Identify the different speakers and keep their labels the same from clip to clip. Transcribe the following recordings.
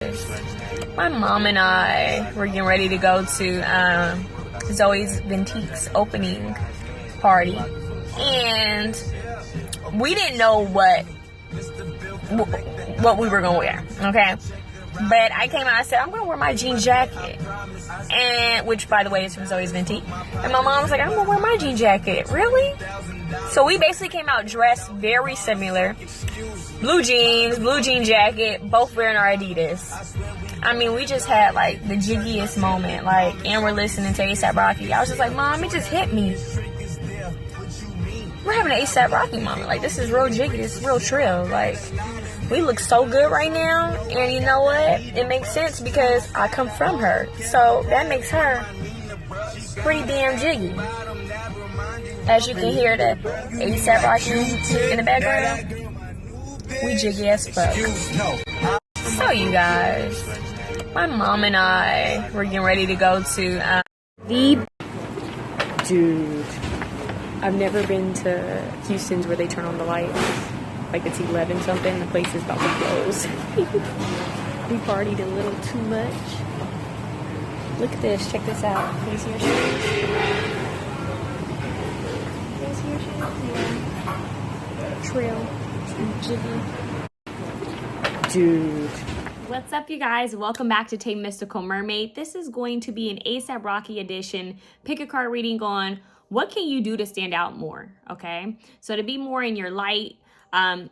Speaker 1: guys. My mom and I were getting ready to go to Zoe's Bentique's opening party. And we didn't know what we were going to wear, okay? But I came out and said, I'm going to wear my jean jacket. And, which, by the way, is from Zoe's Bentique. And my mom was like, I'm going to wear my jean jacket. Really? So we basically came out dressed very similar. Blue jeans, blue jean jacket, both wearing our Adidas. I mean, we just had, like, the jiggiest moment. Like, and we're listening to A$AP Rocky. I was just like, Mom, it just hit me. We're having an A$AP Rocky moment. Like, this is real jiggy. It's real trill. Like, we look so good right now. And you know what? It makes sense because I come from her. So, that makes her pretty damn jiggy. As you can hear the A$AP Rocky in the background, we jiggy as fuck. So, you guys, my mom and I were getting ready to go to Dude, I've never been to Houston's where they turn on the lights. Like it's 11 something. The place is about to close. We partied a little too much. Look at this. Check this out. Can you see your shoes? Can you see your shoes? Yeah. Trail. Jiggy. Dude. What's up, you guys? Welcome back to 𝘮𝘪𝘱 Mermaid. This is going to be an A$AP Rocky edition. Pick a card reading on what can you do to stand out more, okay? So to be more in your light,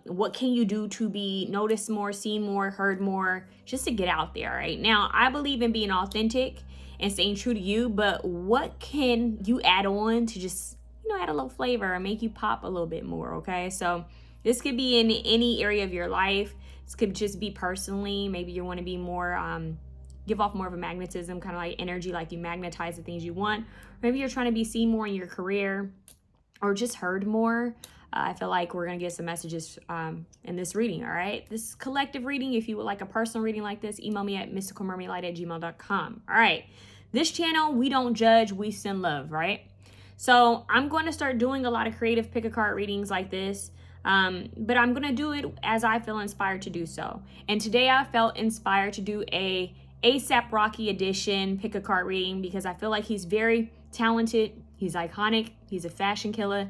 Speaker 1: what can you do to be noticed more, seen more, heard more, just to get out there, right? Now, I believe in being authentic and staying true to you, but what can you add on to just, add a little flavor and make you pop a little bit more, okay? So this could be in any area of your life. This could just be personally. Maybe you want to be more, give off more of a magnetism, kind of like energy, like you magnetize the things you want. Maybe you're trying to be seen more in your career or just heard more. I feel like we're going to get some messages in this reading, all right? This collective reading, if you would like a personal reading like this, email me at mysticalmermaidlight@gmail.com. All right. This channel, we don't judge, we send love, right? So I'm going to start doing a lot of creative pick a card readings like this. But I'm going to do it as I feel inspired to do so. And today I felt inspired to do a A$AP Rocky edition pick a card reading because I feel like he's very talented. He's iconic. He's a fashion killer.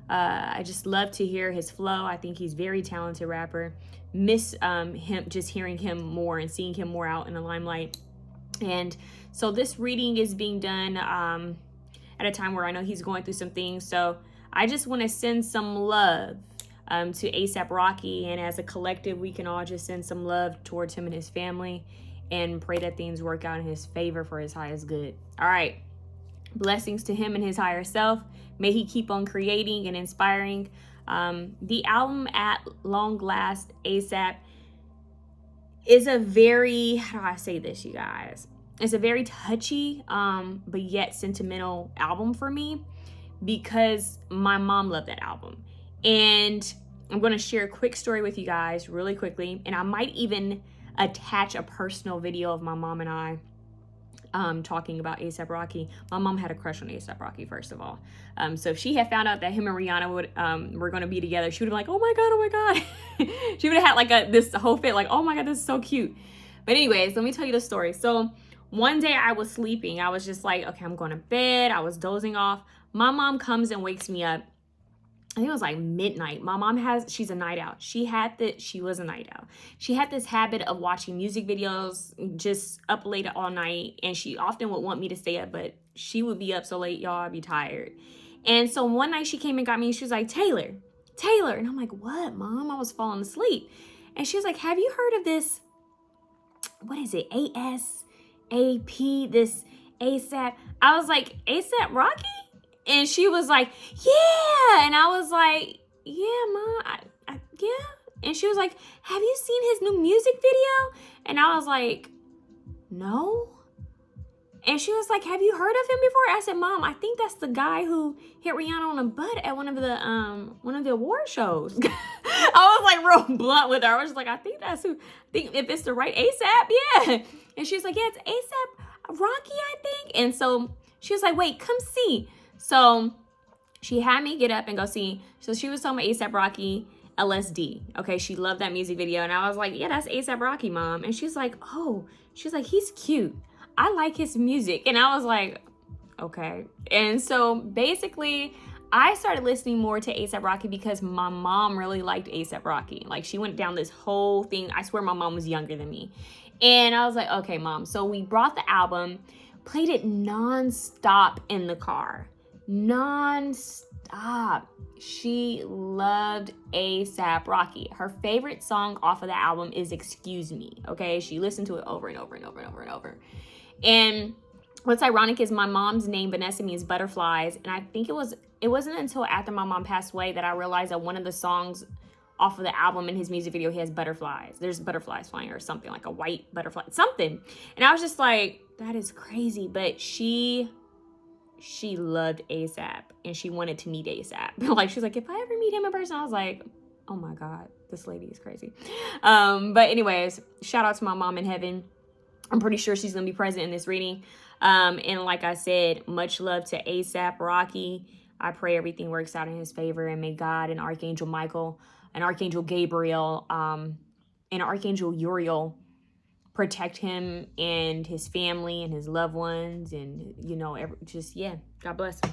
Speaker 1: I just love to hear his flow. I think he's a very talented rapper. Miss him, just hearing him more and seeing him more out in the limelight. And so this reading is being done at a time where I know he's going through some things. So I just want to send some love to A$AP Rocky, and as a collective we can all just send some love towards him and his family and pray that things work out in his favor for his highest good. All right, blessings to him and his higher self. May he keep on creating and inspiring. The album At Long Last A$AP is a very, how do I say this, you guys? It's a very touchy but yet sentimental album for me because my mom loved that album. And I'm going to share a quick story with you guys really quickly. And I might even attach a personal video of my mom and I talking about A$AP Rocky. My mom had a crush on A$AP Rocky, first of all. So if she had found out that him and Rihanna were going to be together, she would have been like, oh my God. She would have had like this whole fit like, oh my God, this is so cute. But anyways, let me tell you the story. So one day I was sleeping. I was just like, okay, I'm going to bed. I was dozing off. My mom comes and wakes me up. I think it was like midnight. My mom she's a night out. She was a night out. She had this habit of watching music videos, just up late all night. And she often would want me to stay up, but she would be up so late, y'all, I'd be tired. And so one night she came and got me. She was like, Taylor. And I'm like, what, Mom? I was falling asleep. And she was like, have you heard of this? What is it? A$AP, this A$AP. I was like, A$AP Rocky? And she was like, yeah. And I was like, yeah, Mom, yeah. And she was like, have you seen his new music video? And I was like, no. And she was like, have you heard of him before? I said, Mom, I think that's the guy who hit Rihanna on the butt at one of the award shows. I was like real blunt with her. I was just like, I think that's who. I think if it's the right A$AP, yeah. And she was like, yeah, it's A$AP Rocky, I think. And so she was like, wait, come see. So she had me get up and go see. So she was talking about A$AP Rocky. LSD. Okay, she loved that music video. And I was like, yeah, that's A$AP Rocky, Mom. And she's like, oh, she's like, he's cute. I like his music. And I was like, okay. And so basically, I started listening more to A$AP Rocky because my mom really liked A$AP Rocky. Like, she went down this whole thing. I swear my mom was younger than me. And I was like, okay, Mom. So we brought the album, played it nonstop in the car. Nonstop. She loved A$AP Rocky. Her favorite song off of the album is Excuse Me. Okay, she listened to it over and over and over and over and over. And what's ironic is my mom's name, Vanessa, means butterflies. And I think it wasn't until after my mom passed away that I realized that one of the songs off of the album in his music video, he has butterflies. There's butterflies flying or something, like a white butterfly, something. And I was just like, that is crazy. But she loved A$AP and she wanted to meet A$AP. Like, she's like, if I ever meet him in person, I was like, oh my God, this lady is crazy. But anyways, shout out to my mom in heaven. I'm pretty sure she's gonna be present in this reading. And like I said, much love to A$AP Rocky. I pray everything works out in his favor, and may God and Archangel Michael and Archangel Gabriel and Archangel Uriel protect him and his family and his loved ones, and God bless him.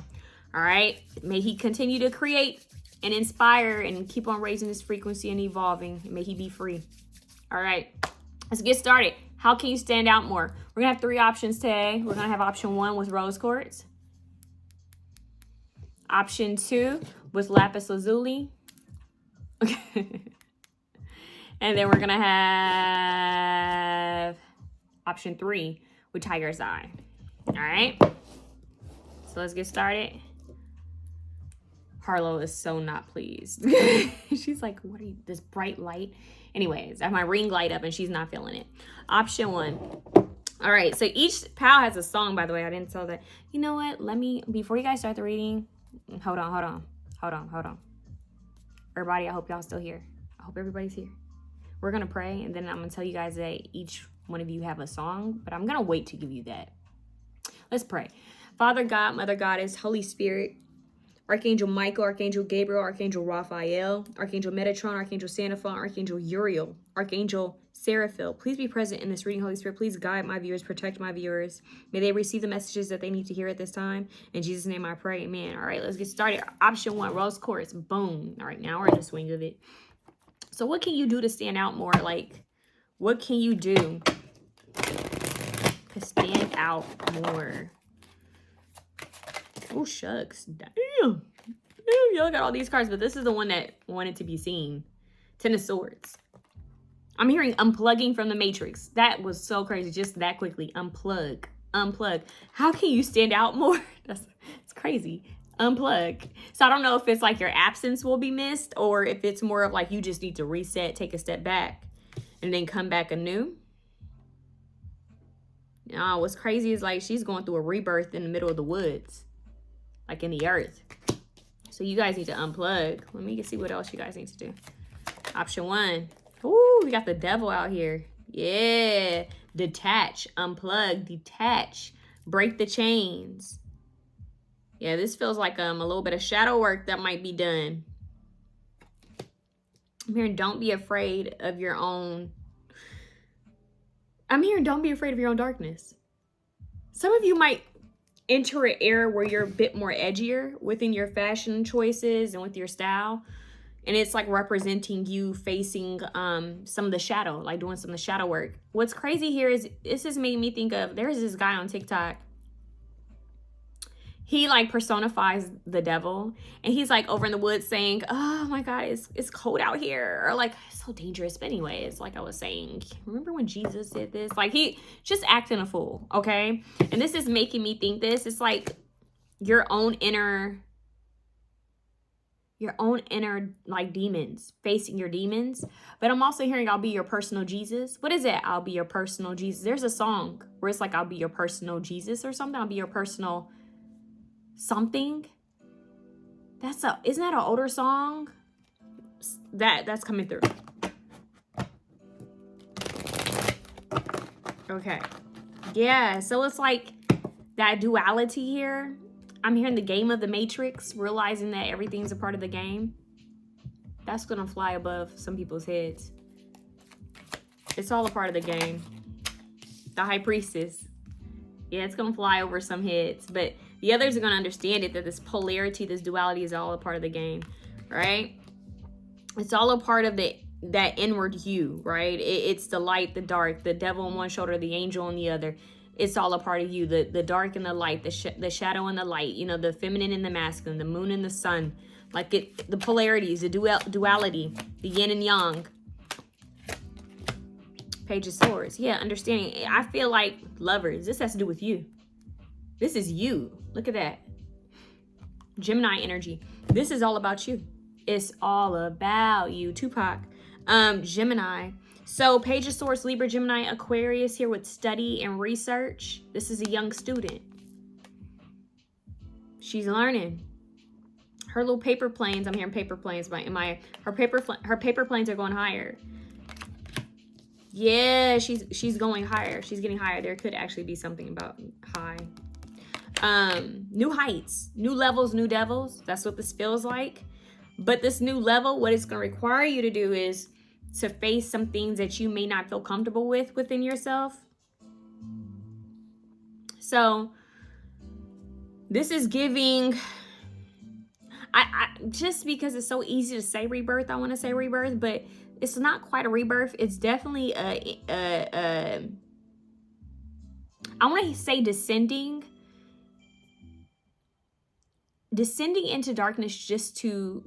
Speaker 1: All right, may he continue to create and inspire and keep on raising his frequency and evolving. May he be free. All right, let's get started. How can you stand out more? We're gonna have 3 options today. We're gonna have option 1 with rose quartz, option 2 with lapis lazuli, and then we're gonna have option 3 with tiger's eye. All right, so let's get started. Harlow is so not pleased. She's like, what are you, this bright light? Anyways, I have my ring light up and she's not feeling it. Option 1. All right, so each pal has a song, by the way. I didn't tell that. You know what? Before you guys start the reading, hold on. Everybody, I hope y'all still here. I hope everybody's here. We're going to pray, and then I'm going to tell you guys that each one of you have a song, but I'm going to wait to give you that. Let's pray. Father God, Mother Goddess, Holy Spirit, Archangel Michael, Archangel Gabriel, Archangel Raphael, Archangel Metatron, Archangel Sandalphon, Archangel Uriel, Archangel Seraphil, please be present in this reading. Holy Spirit, please guide my viewers, protect my viewers. May they receive the messages that they need to hear at this time. In Jesus' name I pray, amen. All right, let's get started. Option 1, rose quartz, boom. All right, now we're in the swing of it. So what can you do to stand out more? Like, what can you do to stand out more? Oh, shucks. Damn. Y'all got all these cards, but this is the one that wanted to be seen. 10 of Swords. I'm hearing unplugging from the Matrix. That was so crazy. Just that quickly. Unplug. How can you stand out more? It's crazy. Unplug. So I don't know if it's like your absence will be missed, or if it's more of like you just need to reset, take a step back, and then come back anew. What's crazy is like she's going through a rebirth in the middle of the woods, like in the earth. So you guys need to unplug. Let me see what else you guys need to do. Option 1. Ooh, we got the devil out here. Yeah. Detach, unplug, detach, break the chains. Yeah, this feels like a little bit of shadow work that might be done. I'm hearing don't be afraid of your own. I'm hearing don't be afraid of your own darkness. Some of you might enter an era where you're a bit more edgier within your fashion choices and with your style. And it's like representing you facing some of the shadow, like doing some of the shadow work. What's crazy here is this has made me think of, there's this guy on TikTok. He like personifies the devil, and he's like over in the woods saying, oh my God, it's cold out here, or like it's so dangerous. But anyways, like I was saying, remember when Jesus did this? Like he just acting a fool, okay? And this is making me think this. It's like your own inner like demons, facing your demons. But I'm also hearing I'll be your personal Jesus. What is it? I'll be your personal Jesus. There's a song where it's like I'll be your personal Jesus or something. I'll be your personal something. Isn't that an older song? That's coming through. Okay. Yeah, so it's like that duality here. I'm hearing the game of the Matrix, realizing that everything's a part of the game. That's gonna fly above some people's heads. It's all a part of the game. The high priestess. Yeah, it's gonna fly over some heads, but the others are gonna understand it, that this polarity, this duality is all a part of the game, right? It's all a part of that inward you, right? It's the light, the dark, the devil on one shoulder, the angel on the other. It's all a part of you, the dark and the light, the shadow and the light, you know, the feminine and the masculine, the moon and the sun, like the polarities, the duality, the yin and yang. Page of Swords. Yeah, understanding. I feel like lovers, this has to do with you. This is you. Look at that. Gemini energy. This is all about you. It's all about you. Tupac. Gemini. So Page of Swords, Libra, Gemini, Aquarius here with study and research. This is a young student. She's learning. Her little paper planes, I'm hearing paper planes. Her paper planes are going higher. Yeah, she's going higher. She's getting higher. There could actually be something about high. New heights, new levels, new devils. That's what this feels like. But this new level, what it's going to require you to do is to face some things that you may not feel comfortable with within yourself. So this is giving, I just because it's so easy to say rebirth, I want to say rebirth, but it's not quite a rebirth. It's definitely I want to say descending into darkness just to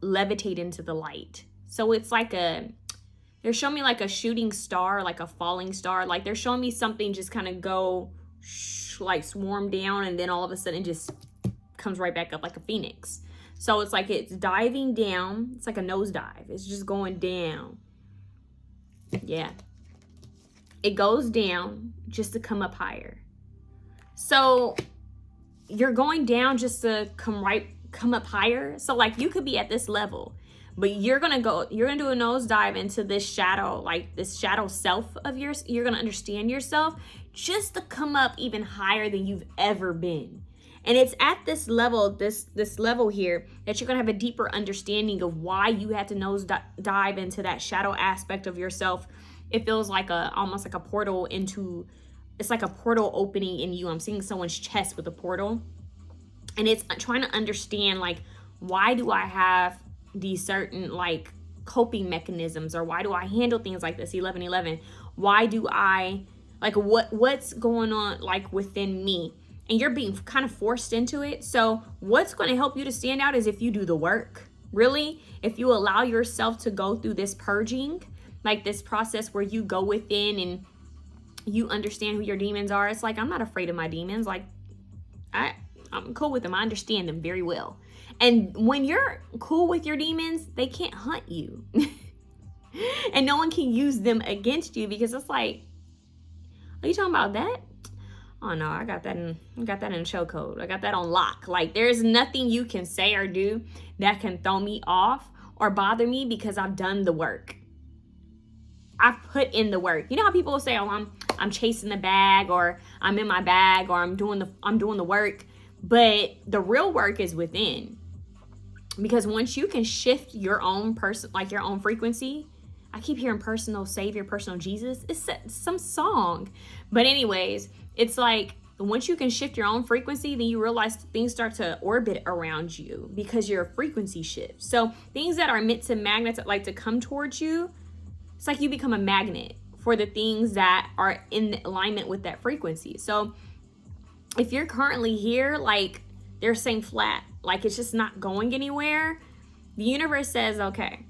Speaker 1: levitate into the light. So it's like they're showing me like a shooting star, like a falling star. Like they're showing me something just kind of go like swarm down, and then all of a sudden it just comes right back up like a phoenix. So it's like it's diving down. It's like a nosedive. It's just going down. Yeah. It goes down just to come up higher. So you're going down just to come up higher. So like you could be at this level, but you're gonna do a nosedive into this shadow, like this shadow self of yours. You're gonna understand yourself just to come up even higher than you've ever been. And it's at this level, this level here, that you're gonna have a deeper understanding of why you had to nosedive into that shadow aspect of yourself. It feels like almost like a portal into, it's like a portal opening in you. I'm seeing someone's chest with a portal. And it's trying to understand, like, why do I have these certain, like, coping mechanisms? Or why do I handle things like this? 1111. Why do I, like, what's going on, like, within me? And you're being kind of forced into it. So what's going to help you to stand out is if you do the work. Really, if you allow yourself to go through this purging, like this process where you go within and you understand who your demons are. It's like, I'm not afraid of my demons. Like, I'm cool with them. I understand them very well. And when you're cool with your demons, they can't hunt you. And no one can use them against you, because it's like, are you talking about that? Oh no, I got that in show code. I got that on lock. Like, there's nothing you can say or do that can throw me off or bother me, because I've done the work. I've put in the work. You know how people will say, "Oh, I'm chasing the bag," or "I'm in my bag," or "I'm doing the work." But the real work is within. Because once you can shift your own your own frequency, I keep hearing personal savior, personal Jesus. It's some song. But anyways, it's like once you can shift your own frequency, then you realize things start to orbit around you because your frequency shifts. So things that are meant to magnets, like to come towards you, it's like you become a magnet for the things that are in alignment with that frequency. So if you're currently here, like they're saying flat, like it's just not going anywhere, the universe says, okay,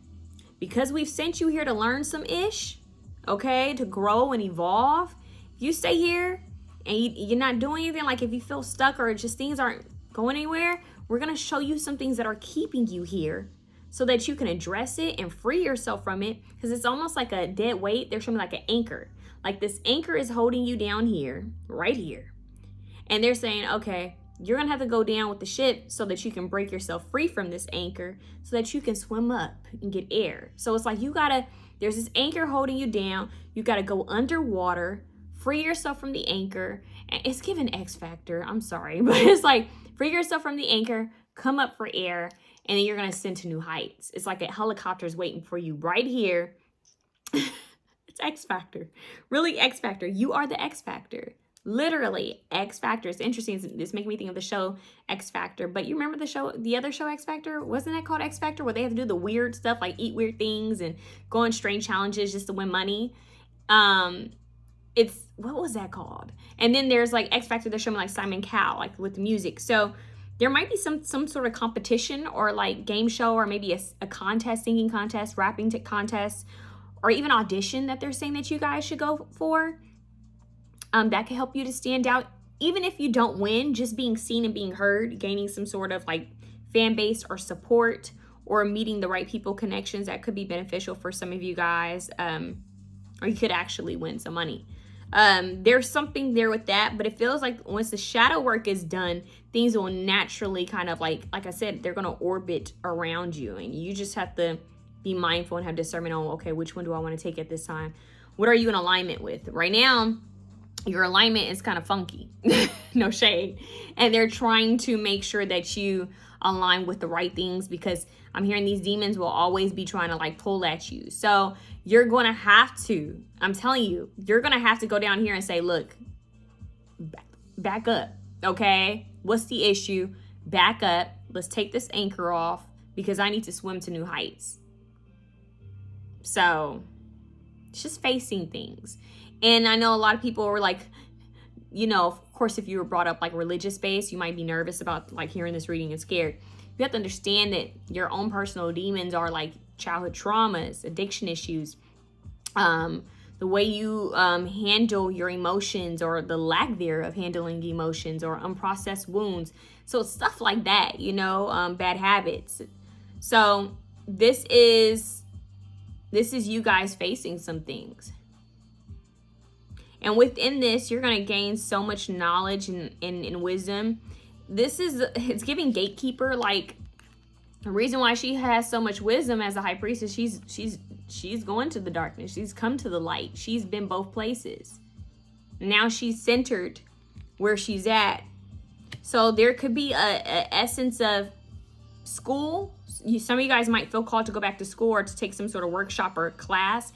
Speaker 1: because we've sent you here to learn some ish, okay, to grow and evolve, if you stay here and you're not doing anything, like if you feel stuck or just things aren't going anywhere, we're going to show you some things that are keeping you here so that you can address it and free yourself from it. Because it's almost like a dead weight. They're showing me like an anchor. Like this anchor is holding you down here, right here. And they're saying, okay, you're going to have to go down with the ship so that you can break yourself free from this anchor so that you can swim up and get air. So it's like there's this anchor holding you down. You got to go underwater, free yourself from the anchor. And it's given X Factor. I'm sorry. But it's like, free yourself from the anchor, come up for air, and then you're going to ascend to new heights. It's like a helicopter's waiting for you right here. It's X Factor. Really X Factor. You are the X Factor. Literally X Factor. It's interesting. It's making me think of the show X Factor. But you remember the other show X Factor? Wasn't that called X Factor? Where they have to do the weird stuff, like eat weird things and go on strange challenges just to win money. What was that called? And then there's like X Factor, they're showing like Simon Cowell, like with music. So there might be some sort of competition or like game show, or maybe a contest, singing contest, rapping contest, or even audition that they're saying that you guys should go for. That could help you to stand out. Even if you don't win, just being seen and being heard, gaining some sort of like fan base or support, or meeting the right people, connections, that could be beneficial for some of you guys. Or you could actually win some money. There's something there with that, but it feels like once the shadow work is done, things will naturally kind of like I said, they're going to orbit around you, and you just have to be mindful and have discernment on, okay, which one do I want to take at this time? What are you in alignment with? Right now, your alignment is kind of funky. No shade. And they're trying to make sure that you align with the right things, because I'm hearing these demons will always be trying to like pull at you. So you're going to have to, I'm telling you, you're going to have to go down here and say, look, back up. Okay. What's the issue? Back up. Let's take this anchor off, because I need to swim to new heights. So it's just facing things. And I know a lot of people were like, you know, of course, if you were brought up like religious based, you might be nervous about like hearing this reading and scared. You have to understand that your own personal demons are like childhood traumas, addiction issues, the way you handle your emotions, or the lack thereof handling emotions, or unprocessed wounds. So it's stuff like that, you know, bad habits. So this is you guys facing some things. And within this, you're going to gain so much knowledge and wisdom. It's giving gatekeeper, like the reason why she has so much wisdom as a high priestess, she's going to the darkness. She's come to the light. She's been both places. Now she's centered where she's at. So there could be a essence of school. Some of you guys might feel called to go back to school or to take some sort of workshop or class.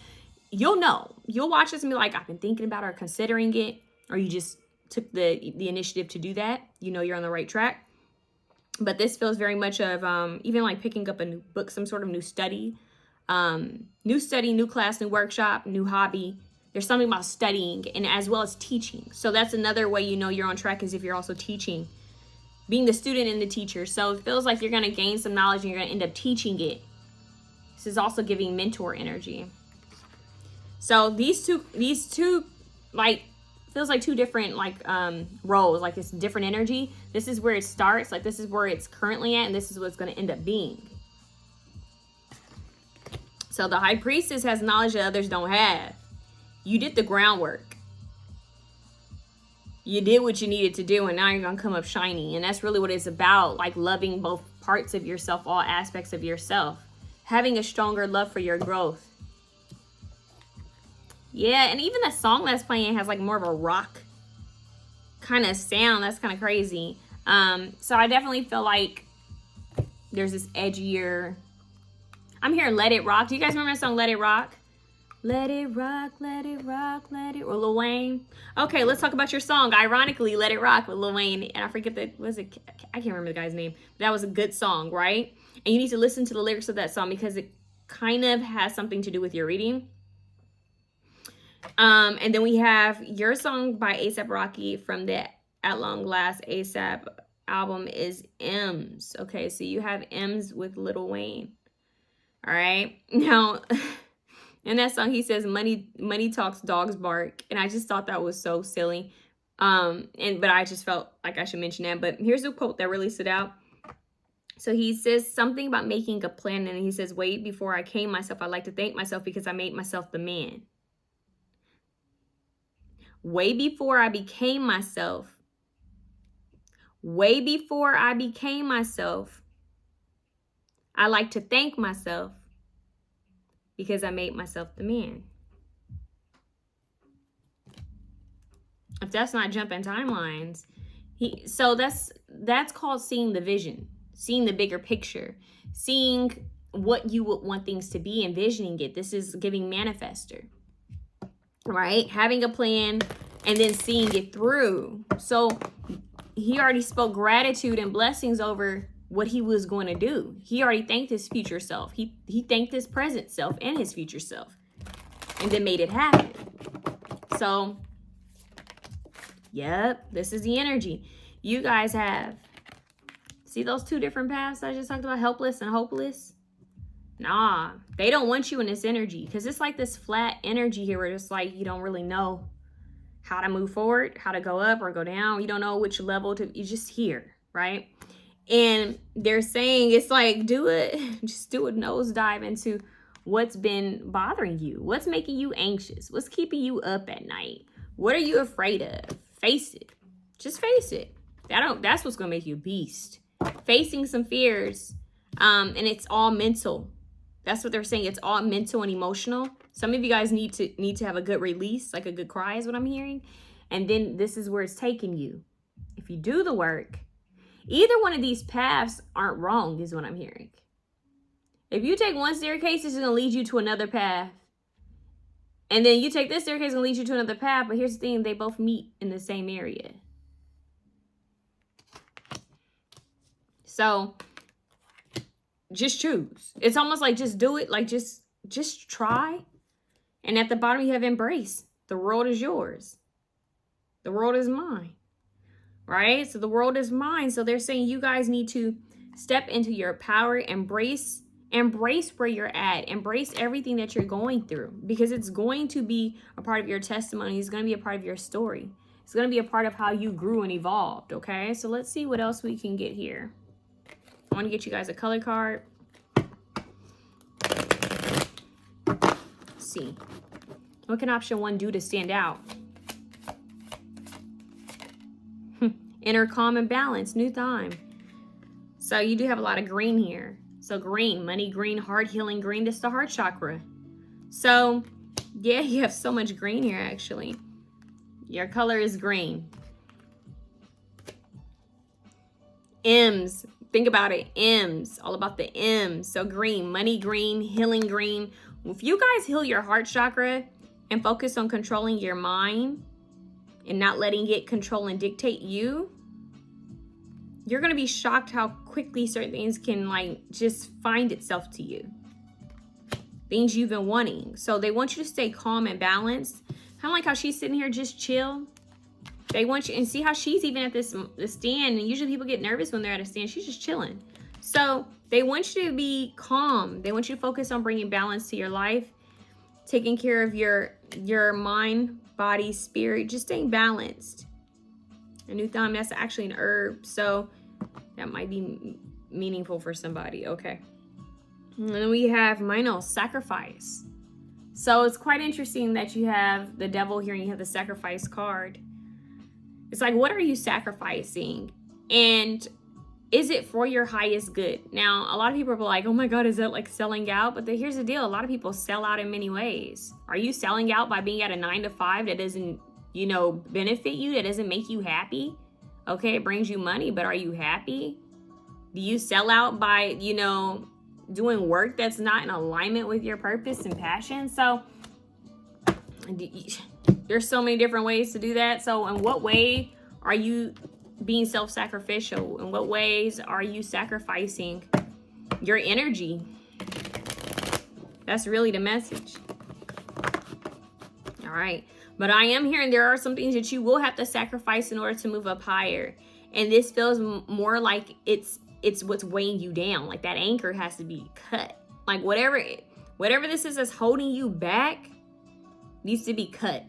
Speaker 1: You'll know. You'll watch this and be like, I've been thinking about it or considering it, or you just took the initiative to do that. You know you're on the right track. But this feels very much of even like picking up a new book, some sort of new study, new class, new workshop, new hobby. There's something about studying, and as well as teaching. So that's another way you know you're on track, is if you're also teaching, being the student and the teacher. So it feels like you're going to gain some knowledge and you're going to end up teaching it. This is also giving mentor energy. So these two like feels like two different like roles, like it's different energy. This is where it starts, like this is where it's currently at, and this is what's going to end up being. So the high priestess has knowledge that others don't have. You did the groundwork. You did what you needed to do, and now you're going to come up shiny. And that's really what it's about, like loving both parts of yourself, all aspects of yourself, having a stronger love for your growth. Yeah, and even the song that's playing has like more of a rock kind of sound. That's kind of crazy. So I definitely feel like there's this edgier. I'm hearing Let It Rock. Do you guys remember that song, Let It Rock? Let it rock, let it rock, let it... Or Lil Wayne. Okay, let's talk about your song. Ironically, Let It Rock with Lil Wayne. And I forget I can't remember the guy's name. But that was a good song, right? And you need to listen to the lyrics of that song, because it kind of has something to do with your reading. And then we have your song by A$AP Rocky from the At Long Last A$AP album is M's. Okay, so you have M's with Lil Wayne. All right. Now, in that song, he says, money talks, dogs bark. And I just thought that was so silly. But I just felt like I should mention that. But here's a quote that really stood out. So he says something about making a plan. And he says, wait, before I came myself, I like to thank myself because I made myself the man. Way before I became myself, I like to thank myself because I made myself the man. If that's not jumping timelines, so that's called seeing the vision. seeing the bigger picture, seeing what you would want things to be, envisioning it. This is giving manifester, right? Having a plan and then seeing it through. So he already spoke gratitude and blessings over what he was going to do. He already thanked his future self. He thanked his present self and his future self, and then made it happen. So, yep, this is the energy. You guys have, see those two different paths I just talked about, helpless and hopeless? Nah, they don't want you in this energy, because it's like this flat energy here where it's like you don't really know how to move forward, how to go up or go down. You don't know which level to, you're just here, right? And they're saying it's like, do it, just do a nosedive into what's been bothering you. What's making you anxious? What's keeping you up at night? What are you afraid of? Face it. Just face it. That's what's going to make you a beast. Facing some fears. And it's all mental. That's what they're saying. It's all mental and emotional. Some of you guys need to have a good release, like a good cry is what I'm hearing. And then this is where it's taking you. If you do the work, either one of these paths aren't wrong is what I'm hearing. If you take one staircase, it's going to lead you to another path. And then you take this staircase, it's going to lead you to another path. But here's the thing, they both meet in the same area. So just choose. It's almost like just do it. Like just try. And at the bottom you have embrace. The world is yours. The world is mine. Right? So the world is mine. So they're saying you guys need to step into your power, embrace where you're at, embrace everything that you're going through, because it's going to be a part of your testimony. It's going to be a part of your story. It's going to be a part of how you grew and evolved. Okay, so let's see what else we can get here. I want to get you guys a color card. Let's see, what can option 1 do to stand out? Inner calm and balance, new time. So you do have a lot of green here. So green, money green, heart healing green. This is the heart chakra. So yeah, you have so much green here actually. Your color is green. M's, think about it. M's, all about the M's. So green, money green, healing green. If you guys heal your heart chakra and focus on controlling your mind and not letting it control and dictate you, you're going to be shocked how quickly certain things can like just find itself to you. Things you've been wanting. So they want you to stay calm and balanced. Kind of like how she's sitting here just chill. They want you, and see how she's even at this stand. And usually people get nervous when they're at a stand. She's just chilling. So they want you to be calm. They want you to focus on bringing balance to your life. Taking care of your mind, body, spirit. Just staying balanced. A new thumb, that's actually an herb, so that might be meaningful for somebody. Okay. And then we have sacrifice. So it's quite interesting that you have the devil here and you have the sacrifice card. It's like, what are you sacrificing? And is it for your highest good? Now, a lot of people are like, oh my God, is that like selling out? But here's the deal. A lot of people sell out in many ways. Are you selling out by being at a 9-to-5 that doesn't, benefit you, that doesn't make you happy? Okay, it brings you money, but are you happy? Do you sell out by, doing work that's not in alignment with your purpose and passion? So there's so many different ways to do that. So in what way are you being self-sacrificial? In what ways are you sacrificing your energy? That's really the message. All right. But I am hearing there are some things that you will have to sacrifice in order to move up higher. And this feels more like it's what's weighing you down. Like that anchor has to be cut. Like whatever this is that's holding you back needs to be cut.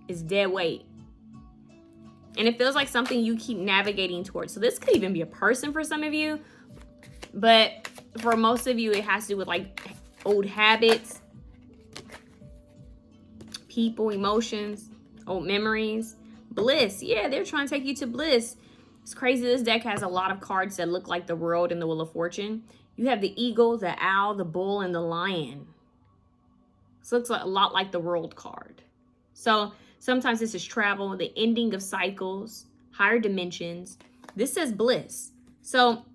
Speaker 1: It's dead weight. And it feels like something you keep navigating towards. So this could even be a person for some of you. But for most of you, it has to do with like old habits, people, emotions, old memories, bliss. Yeah, they're trying to take you to bliss. It's crazy. This deck has a lot of cards that look like the world and the Wheel of Fortune. You have the eagle, the owl, the bull, and the lion. This looks a lot like the world card. So sometimes this is travel, the ending of cycles, higher dimensions. This says bliss. So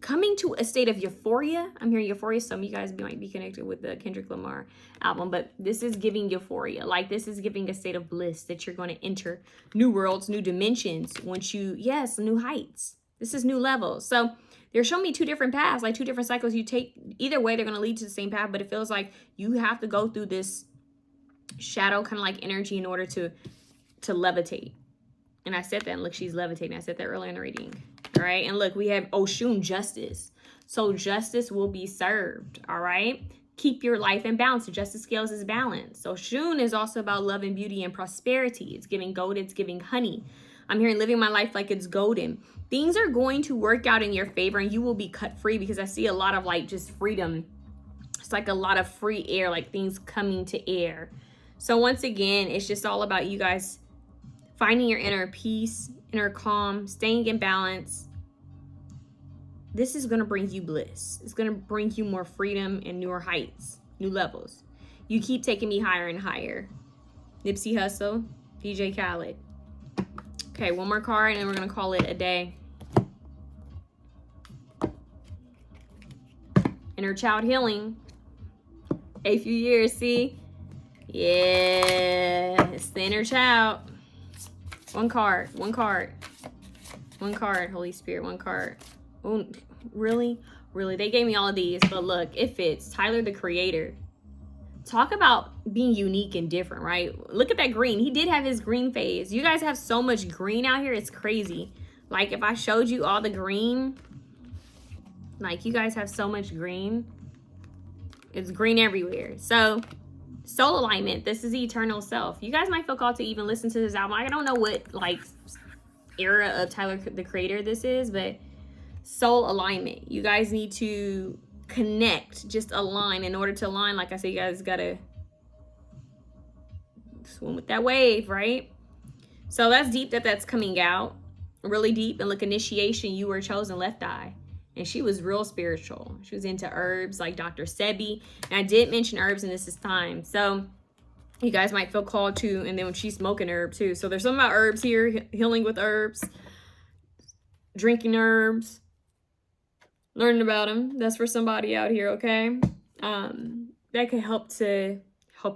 Speaker 1: coming to a state of euphoria. I'm hearing euphoria. Some of you guys might be connected with the Kendrick Lamar album, but this is giving euphoria. Like, this is giving a state of bliss that you're going to enter new worlds, new dimensions. Once you, yes, new heights. This is new levels. So they're showing me two different paths, like two different cycles you take. Either way, they're going to lead to the same path, but it feels like you have to go through this shadow kind of like energy in order to levitate. And I said that, and look, she's levitating. I said that earlier in the reading. All right. And look, we have Oshun, justice. So justice will be served. All right. Keep your life in balance. The justice scales is balance. So Oshun is also about love and beauty and prosperity. It's giving gold. It's giving honey. I'm hearing living my life like it's golden. Things are going to work out in your favor, and you will be cut free, because I see a lot of like just freedom. It's like a lot of free air, like things coming to air. So once again, it's just all about you guys finding your inner peace, inner calm, staying in balance. This is going to bring you bliss. It's going to bring you more freedom and newer heights, new levels. You keep taking me higher and higher. Nipsey Hussle, DJ Khaled. Okay, one more card, and then we're going to call it a day. Inner child healing. A few years, see? Yeah, it's the inner child. One card, one card. One card, Holy Spirit, one card. Oh, really? Really? They gave me all of these, but look, it fits. Tyler, the Creator. Talk about being unique and different, right? Look at that green. He did have his green phase. You guys have so much green out here. It's crazy. Like, if I showed you all the green, like, you guys have so much green. It's green everywhere. So, soul alignment. This is the eternal self. You guys might feel called to even listen to this album. I don't know what, like, era of Tyler, the Creator this is, but soul alignment. You guys need to connect, just align. In order to align, like I said, you guys gotta swim with that wave, right? So that's deep, that's coming out really deep. And look, initiation, you were chosen, left eye. And she was real spiritual. She was into herbs like Dr. Sebi. And I did mention herbs, and this is time. So you guys might feel called to, and then when she's smoking herb too. So there's something about herbs here, healing with herbs, drinking herbs, learning about them. That's for somebody out here, okay? That could help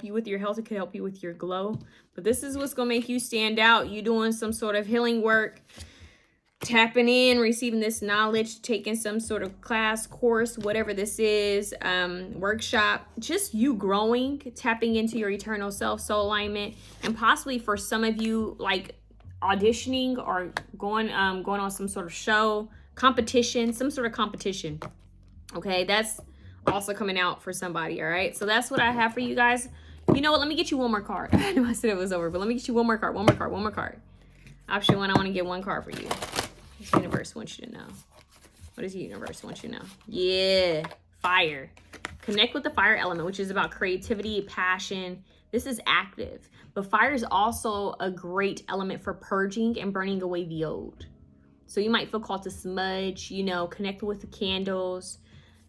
Speaker 1: you with your health. It could help you with your glow. But this is what's going to make you stand out. You doing some sort of healing work, tapping in, receiving this knowledge, taking some sort of class, course, whatever this is, workshop, just you growing, tapping into your eternal self, soul alignment, and possibly for some of you, like auditioning or going on some sort of show, competition, some sort of competition. Okay, that's also coming out for somebody. All right, so that's what I have for you guys. You know what? Let me get you one more card. I know I said it was over, but let me get you one more card. One more card. Option one, I want to get one card for you. What does the universe want you to know? What does the universe want you to know? Yeah, fire. Connect with the fire element, which is about creativity, passion. This is active. But fire is also a great element for purging and burning away the old. So you might feel called to smudge, you know, connect with the candles.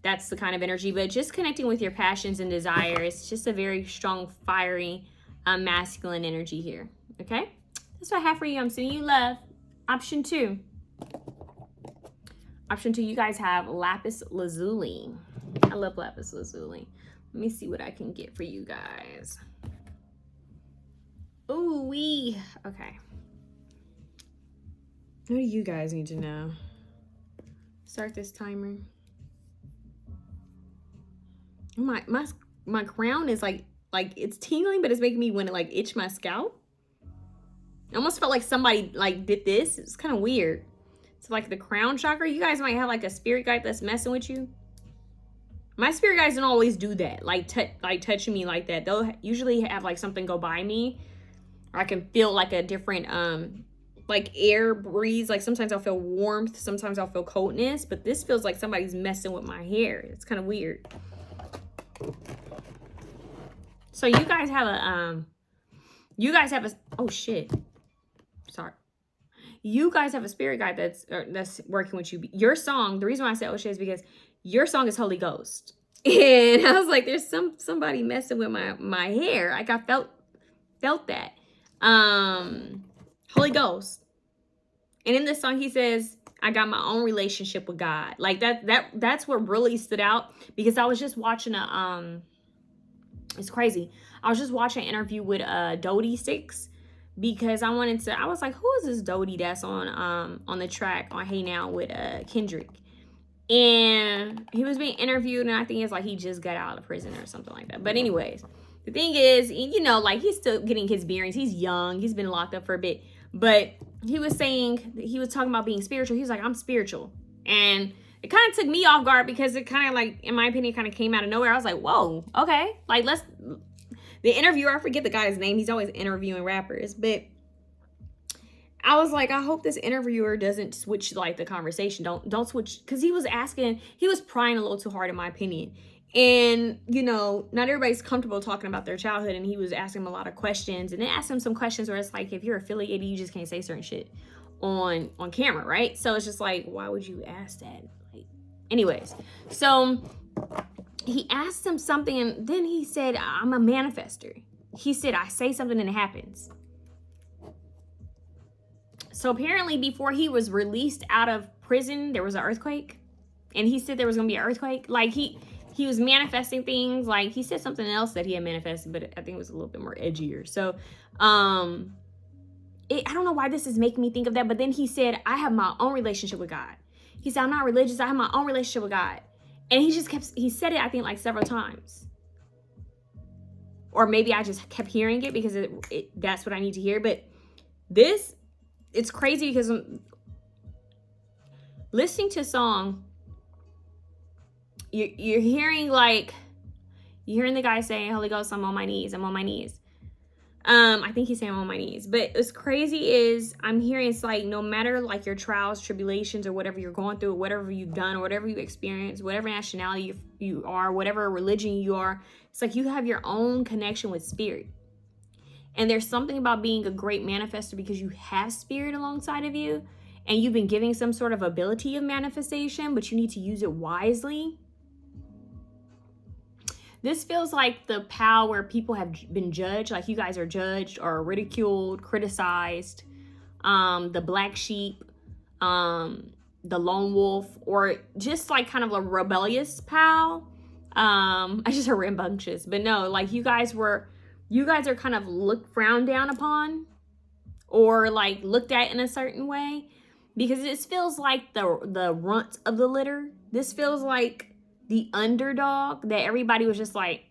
Speaker 1: That's the kind of energy. But just connecting with your passions and desires. It's just a very strong, fiery, masculine energy here. Okay? That's what I have for you. I'm sending you love. Option two. Option two, you guys have lapis lazuli. I love lapis lazuli. Let me see what I can get for you guys. Ooh wee. Okay. What do you guys need to know? Start this timer. My crown is like it's tingling, but it's making me want to like itch my scalp. I almost felt like somebody like did this. It's kind of weird. It's like the crown chakra. You guys might have like a spirit guide that's messing with you. My spirit guides don't always do that, like touching me like that. They'll usually have like something go by me, or I can feel like a different like air breeze. Like sometimes I'll feel warmth, sometimes I'll feel coldness, but this feels like somebody's messing with my hair. It's kind of weird. So you guys have a oh shit, sorry. You guys have a spirit guide that's working with you. Your song, the reason why I said oh shit is because your song is Holy Ghost. And I was like, there's somebody messing with my hair. Like I felt that. Holy Ghost. And in this song he says, I got my own relationship with God. Like that's what really stood out, because I was just watching it's crazy. I was just watching an interview with 𝘠𝘪 because I was like, who is this 𝘠𝘪 that's on the track on Hey Now with Kendrick? And he was being interviewed, and I think it's like he just got out of prison or something like that. But anyways, the thing is, you know, like he's still getting his bearings. He's young. He's been locked up for a bit. But he was talking about being spiritual. He was like, I'm spiritual. And it kind of took me off guard, because it kind of, like, in my opinion, kind of came out of nowhere. I was like, whoa, okay. Like, the interviewer, I forget the guy's name. He's always interviewing rappers. But I was like, I hope this interviewer doesn't switch, like, the conversation. Don't switch. Because he was prying a little too hard, in my opinion. And, you know, not everybody's comfortable talking about their childhood. And he was asking him a lot of questions. And then asked him some questions where it's like, if you're affiliated, you just can't say certain shit on camera, right? So it's just like, why would you ask that? Like, anyways, so he asked him something, and then he said, I'm a manifester. He said, I say something and it happens. So apparently before he was released out of prison, there was an earthquake. And he said there was going to be an earthquake. Like, he was manifesting things. Like, he said something else that he had manifested, but I think it was a little bit more edgier. So, I don't know why this is making me think of that. But then he said, I have my own relationship with God. He said, I'm not religious. I have my own relationship with God. And he said it, I think, like several times. Or maybe I just kept hearing it because that's what I need to hear. But it's crazy because listening to a song, you're hearing the guy saying, Holy Ghost, I'm on my knees. I'm on my knees. I think he's saying I'm on my knees. But what's crazy is I'm hearing it's like, no matter like your trials, tribulations, or whatever you're going through, whatever you've done, or whatever you experienced, whatever nationality you are, whatever religion you are, it's like you have your own connection with spirit. And there's something about being a great manifester because you have spirit alongside of you, and you've been giving some sort of ability of manifestation, but you need to use it wisely. This feels like the power where people have been judged, like you guys are judged or ridiculed, criticized, the black sheep, the lone wolf, or just like kind of a rebellious pal. I just heard rambunctious, but no, like you guys are kind of frowned down upon, or like looked at in a certain way, because this feels like the runt of the litter. This feels like the underdog that everybody was just like,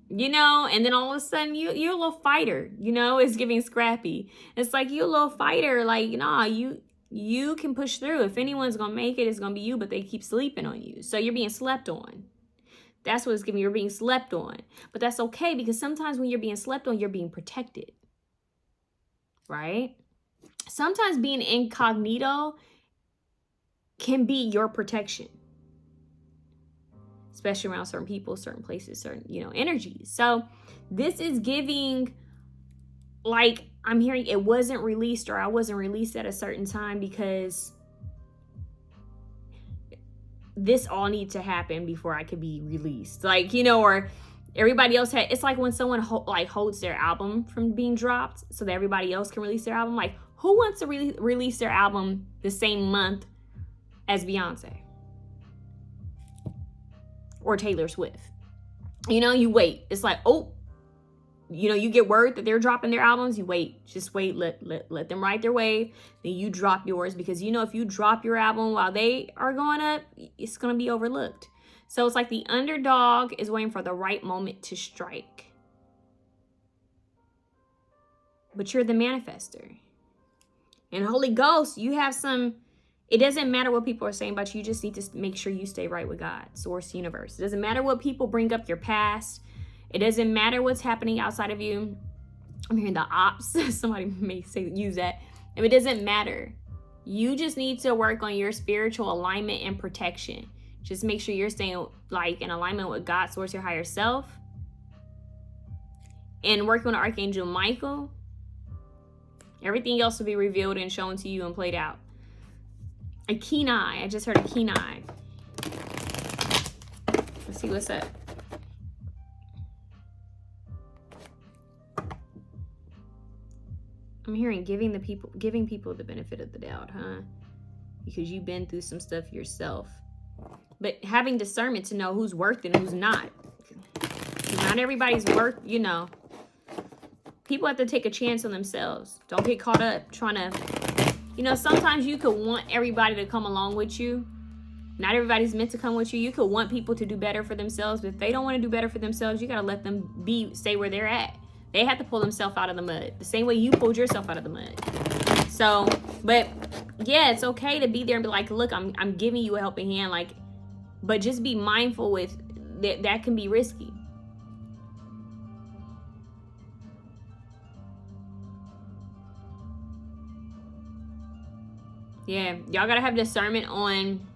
Speaker 1: you know, and then all of a sudden you're a little fighter, you know, it's giving scrappy. It's like, you a little fighter, like, nah, you can push through. If anyone's gonna make it, it's gonna be you, but they keep sleeping on you. So you're being slept on. That's what it's giving. You're being slept on. But that's okay, because sometimes when you're being slept on, you're being protected, right? Sometimes being incognito can be your protection, especially around certain people, certain places, certain, you know, energies. So this is giving, like, I'm hearing it wasn't released, or I wasn't released at a certain time because this all needs to happen before I could be released. Like, you know, or everybody else it's like when someone holds their album from being dropped so that everybody else can release their album. Like, who wants to release their album the same month as Beyonce or Taylor Swift? You know, you wait. It's like, oh, you know, you get word that they're dropping their albums. You wait, just wait, let them ride their wave. Then you drop yours, because, you know, if you drop your album while they are going up, it's going to be overlooked. So it's like the underdog is waiting for the right moment to strike. But you're the manifester. And Holy Ghost, you have some, it doesn't matter what people are saying about you. You just need to make sure you stay right with God, source, universe. It doesn't matter what people bring up your past. It doesn't matter what's happening outside of you. I'm hearing the ops. Somebody may use that. If it doesn't matter, you just need to work on your spiritual alignment and protection. Just make sure you're staying like in alignment with God, source, your higher self. And working with Archangel Michael. Everything else will be revealed and shown to you and played out. A keen eye. I just heard a keen eye. Let's see what's up. I'm hearing giving people the benefit of the doubt, huh? Because you've been through some stuff yourself. But having discernment to know who's worth it and who's not. Not everybody's worth, you know. People have to take a chance on themselves. Don't get caught up trying to, you know, sometimes you could want everybody to come along with you. Not everybody's meant to come with you. You could want people to do better for themselves, but if they don't want to do better for themselves, you got to let them stay where they're at. They have to pull themselves out of the mud, the same way you pulled yourself out of the mud. So, but yeah, it's okay to be there and be like, look, I'm giving you a helping hand, like, but just be mindful with that can be risky. Yeah, y'all gotta have discernment on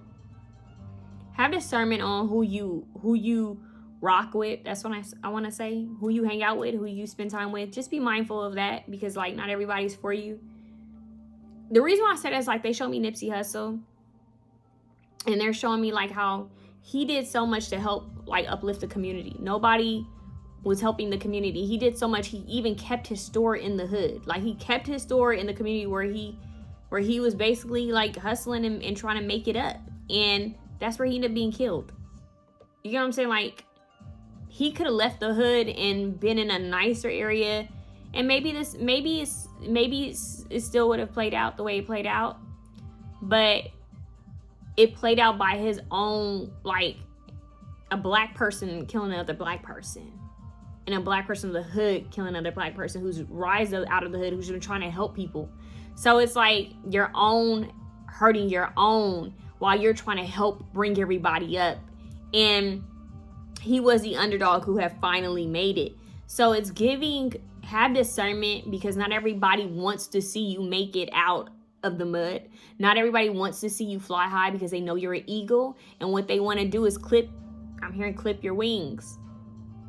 Speaker 1: who you rock with. That's what I want to say. Who you hang out with, who you spend time with. Just be mindful of that, because like not everybody's for you. The reason why I said that is like they show me Nipsey Hussle, and they're showing me like how he did so much to help like uplift the community. Nobody was helping the community. He did so much. He even kept his store in the hood. Like he kept his store in the community where he was basically like hustling and trying to make it up. And that's where he ended up being killed. You know what I'm saying? Like he could have left the hood and been in a nicer area, and maybe it still would have played out the way it played out, but it played out by his own, like a black person killing another black person, and a black person of the hood killing another black person who's rising out of the hood, who's been trying to help people. So it's like your own hurting your own while you're trying to help bring everybody up. And he was the underdog who had finally made it. So it's have discernment, because not everybody wants to see you make it out of the mud. Not everybody wants to see you fly high because they know you're an eagle. And what they want to do is clip your wings.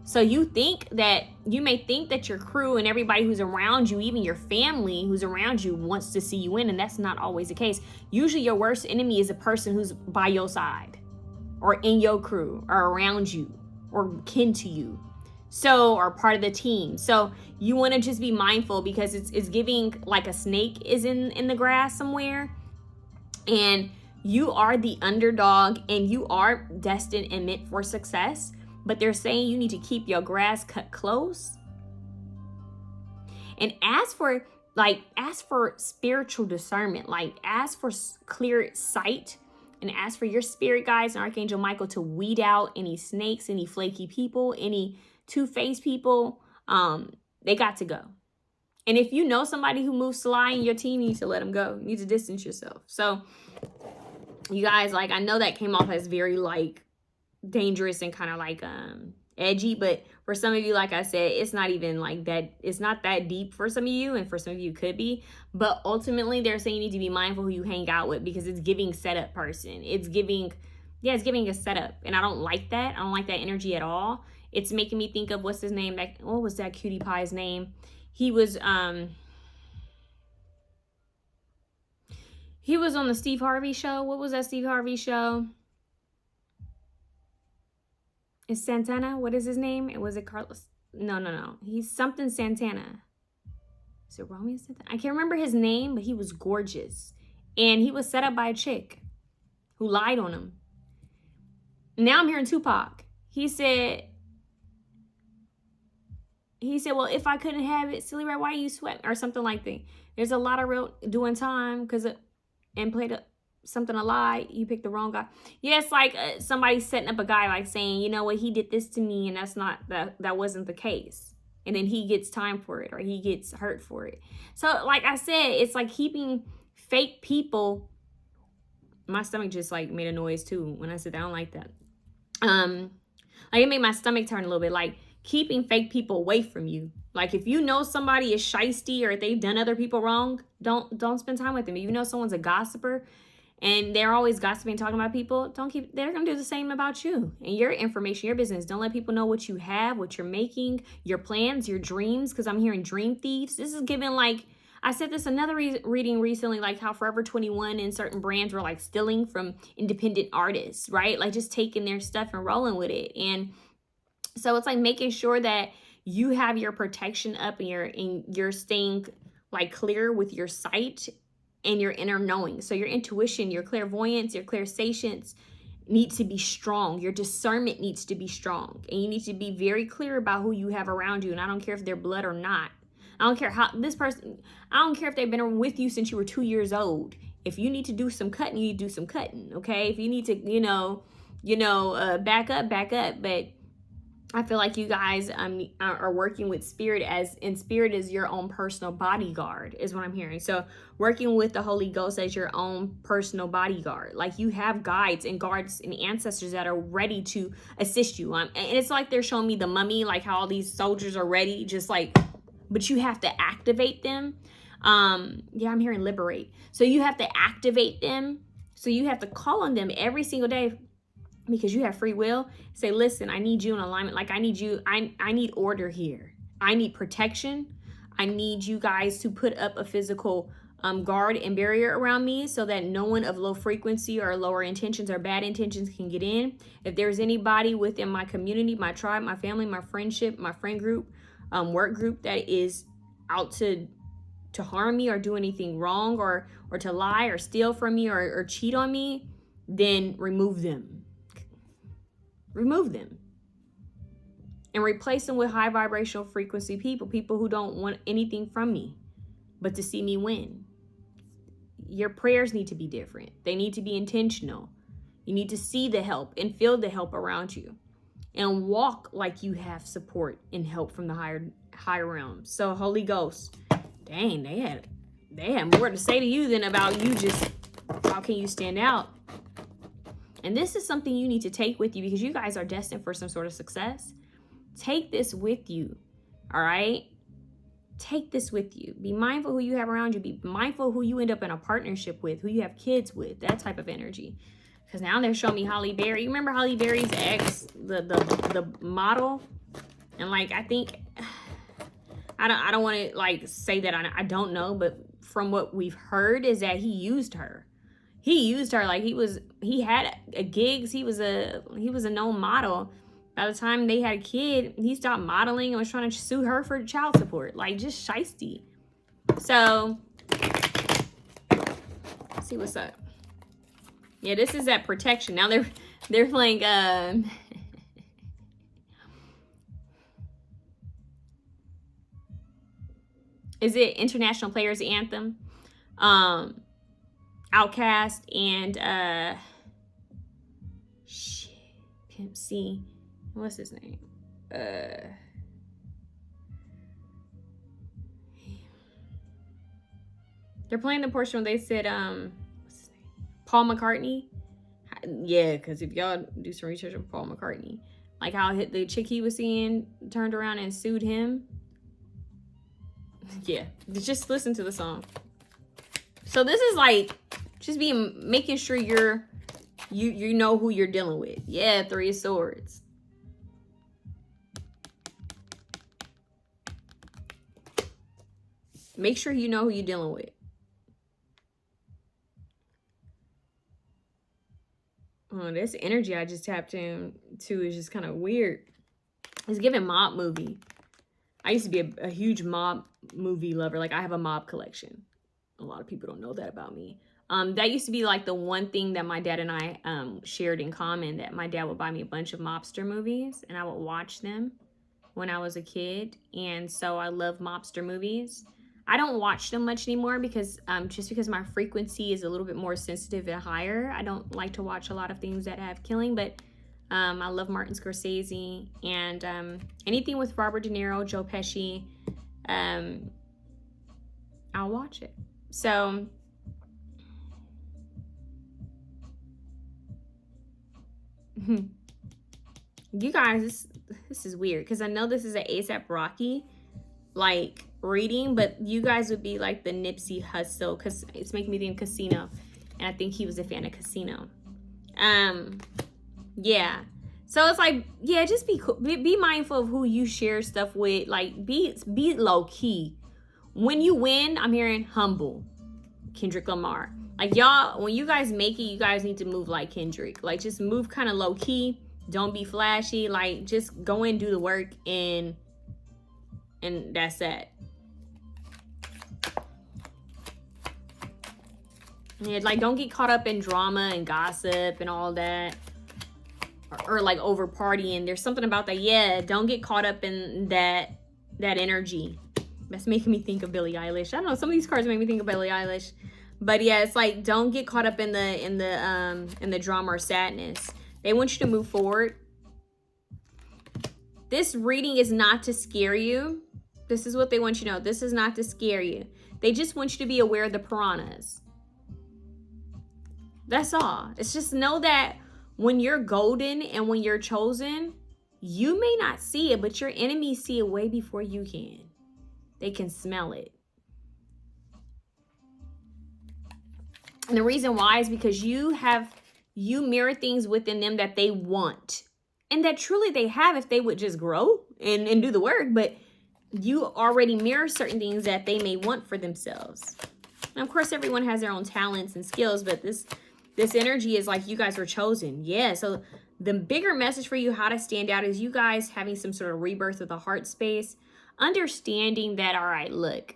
Speaker 1: So you may think that your crew and everybody who's around you, even your family who's around you, wants to see you win, and that's not always the case. Usually your worst enemy is a person who's by your side or in your crew or around you or kin to you. So, or part of the team. So you want to just be mindful, because it's giving like a snake is in the grass somewhere, and you are the underdog and you are destined and meant for success. But they're saying you need to keep your grass cut close, and ask for spiritual discernment, like ask for clear sight, and ask for your spirit guides and Archangel Michael to weed out any snakes, any flaky people, any two-faced people. They got to go. And if you know somebody who moves sly in your team, you need to let them go. You need to distance yourself. So you guys, like, I know that came off as very like dangerous and kind of like edgy, but for some of you, like I said, it's not even like that. It's not that deep for some of you, and for some of you could be. But ultimately they're saying you need to be mindful who you hang out with, because it's giving setup person. It's giving a setup, and I don't like that. I don't like that energy at all. It's making me think of, what's his name, like, what was that cutie pie's name? He was on the Steve Harvey show. What was that Steve Harvey show? Is Santana? What is his name? Was it Carlos? No. He's something Santana. Is it Romeo Santana? I can't remember his name, but he was gorgeous. And he was set up by a chick who lied on him. Now I'm hearing Tupac. He said, well, if I couldn't have it, silly red, why you sweat? Or something like that. There's a lot of real doing time and played something a lie. You picked the wrong guy. Yeah, it's like somebody setting up a guy, like saying, you know what, he did this to me, and that wasn't the case. And then he gets time for it, or he gets hurt for it. So like I said, it's like keeping fake people. My stomach just like made a noise too when I said that. I don't like that. Like it made my stomach turn a little bit. Like keeping fake people away from you. Like if you know somebody is shysty, or if they've done other people wrong, don't spend time with them. If you know someone's a gossiper and they're always gossiping, talking about people, they're gonna do the same about you and your information, your business. Don't let people know what you have, what you're making, your plans, your dreams, because I'm hearing dream thieves. This is giving, like, I said this another reading recently, like how Forever 21 and certain brands were like stealing from independent artists, right? Like just taking their stuff and rolling with it. And so it's like making sure that you have your protection up, and you're staying like clear with your sight and your inner knowing. So your intuition, your clairvoyance, your clairsentience needs to be strong. Your discernment needs to be strong. And you need to be very clear about who you have around you. And I don't care if they're blood or not. I don't care how this person, I don't care if they've been with you since you were 2 years old. If you need to do some cutting, you need to do some cutting, okay? If you need to, back up, back up. But I feel like you guys are working with spirit, as in spirit is your own personal bodyguard, is what I'm hearing. So working with the Holy Ghost as your own personal bodyguard. Like you have guides and guards and ancestors that are ready to assist you. And it's like they're showing me the mummy, like how all these soldiers are ready, just like, but you have to activate them. Yeah, I'm hearing liberate. So you have to activate them. So you have to call on them every single day, because you have free will. Say, listen, I need you in alignment. Like I need you, I need order here. I need protection. I need you guys to put up a physical guard and barrier around me so that no one of low frequency or lower intentions or bad intentions can get in. If there's anybody within my community, my tribe, my family, my friendship, my friend group, work group that is out to harm me or do anything wrong or to lie or steal from me or cheat on me, then remove them. Remove them and replace them with high vibrational frequency people who don't want anything from me but to see me win. Your prayers need to be different. They need to be intentional. You need to see the help and feel the help around you and walk like you have support and help from the higher realms. So Holy Ghost, dang, they had more to say to you than about you just how can you stand out. And this is something you need to take with you, because you guys are destined for some sort of success. Take this with you, all right? Take this with you. Be mindful who you have around you. Be mindful who you end up in a partnership with, who you have kids with, that type of energy. Because now they're showing me Halle Berry. You remember Halle Berry's ex, the model? And like, I think, I don't want to like say that I don't know, but from what we've heard is that he used her. He used her like he had gigs. He was a known model. By the time they had a kid, he stopped modeling and was trying to sue her for child support. Like just shiesty. So let's see what's up. Yeah, this is that protection. Now they're playing is it International Players Anthem? Outcast and Pimp C. What's his name? They're playing the portion where they said what's his name? Paul McCartney. Yeah, because if y'all do some research on Paul McCartney, like how the chick he was seeing turned around and sued him. Yeah, just listen to the song. So this is like just making sure you know who you're dealing with. Yeah, 3 of Swords. Make sure you know who you're dealing with. Oh, this energy I just tapped into is just kind of weird. It's giving mob movie. I used to be a huge mob movie lover. Like I have a mob collection. A lot of people don't know that about me. That used to be like the one thing that my dad and I shared in common, that my dad would buy me a bunch of mobster movies and I would watch them when I was a kid. And so I love mobster movies. I don't watch them much anymore because just because my frequency is a little bit more sensitive and higher. I don't like to watch a lot of things that have killing, but I love Martin Scorsese and anything with Robert De Niro, Joe Pesci, I'll watch it. So you guys, this is weird because I know this is an A$AP Rocky like reading, but you guys would be like the Nipsey Hussle, because it's making me think Casino, and I think he was a fan of Casino. Yeah, so it's like, yeah, just be mindful of who you share stuff with. Like be low key. When you win, I'm hearing humble. Kendrick Lamar. Like y'all, when you guys make it, you guys need to move like Kendrick. Like just move kind of low key. Don't be flashy. Like just go in, do the work, and that's it. Yeah, like, don't get caught up in drama and gossip and all that. Or like over partying. There's something about that. Yeah, don't get caught up in that energy. That's making me think of Billie Eilish. I don't know, some of these cards make me think of Billie Eilish. But yeah, it's like, don't get caught up in the drama or sadness. They want you to move forward. This reading is not to scare you. This is what they want you to know. This is not to scare you. They just want you to be aware of the piranhas. That's all. It's just know that when you're golden and when you're chosen, you may not see it, but your enemies see it way before you can. They can smell it. And the reason why is because you mirror things within them that they want. And that truly they have if they would just grow and do the work. But you already mirror certain things that they may want for themselves. And of course, everyone has their own talents and skills, but this energy is like you guys were chosen. Yeah, so the bigger message for you, how to stand out, is you guys having some sort of rebirth of the heart space. Understanding that, all right, look,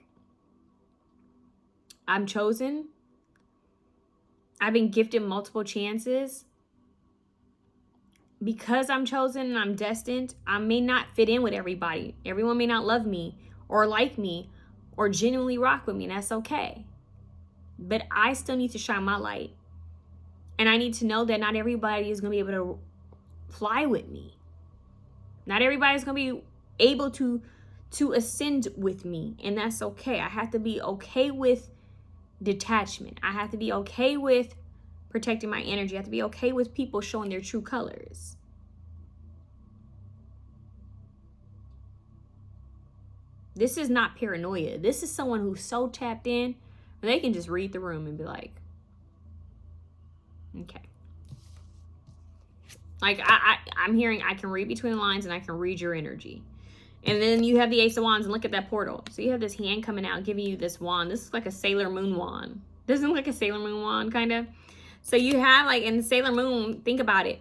Speaker 1: I'm chosen. I've been gifted multiple chances. Because I'm chosen and I'm destined, I may not fit in with everybody. Everyone may not love me or like me or genuinely rock with me, and that's okay. But I still need to shine my light. And I need to know that not everybody is going to be able to fly with me. Not everybody's going to be able to ascend with me, and that's okay. I have to be okay with detachment. I have to be okay with protecting my energy. I have to be okay with people showing their true colors. This is not paranoia. This is someone who's so tapped in, they can just read the room and be like, okay. Like, I'm hearing, I can read between the lines and I can read your energy. And then you have the Ace of Wands, and look at that portal. So you have this hand coming out, giving you this wand. This is like a Sailor Moon wand. Doesn't it look like a Sailor Moon wand, kind of? So you have, like, in the Sailor Moon, think about it.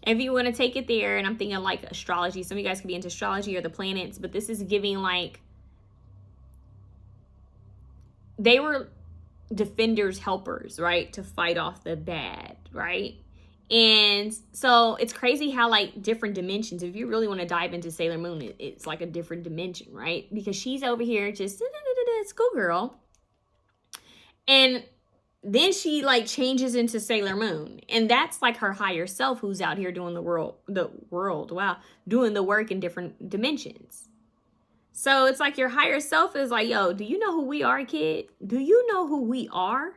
Speaker 1: If you want to take it there, and I'm thinking like astrology. Some of you guys could be into astrology or the planets, but this is giving, like, they were defenders, helpers, right? To fight off the bad, right? And so it's crazy how, like, different dimensions, if you really want to dive into Sailor Moon, it's like a different dimension, right? Because she's over here just schoolgirl. And then she, like, changes into Sailor Moon. And that's like her higher self who's out here doing doing the work in different dimensions. So it's like your higher self is like, yo, do you know who we are, kid? Do you know who we are?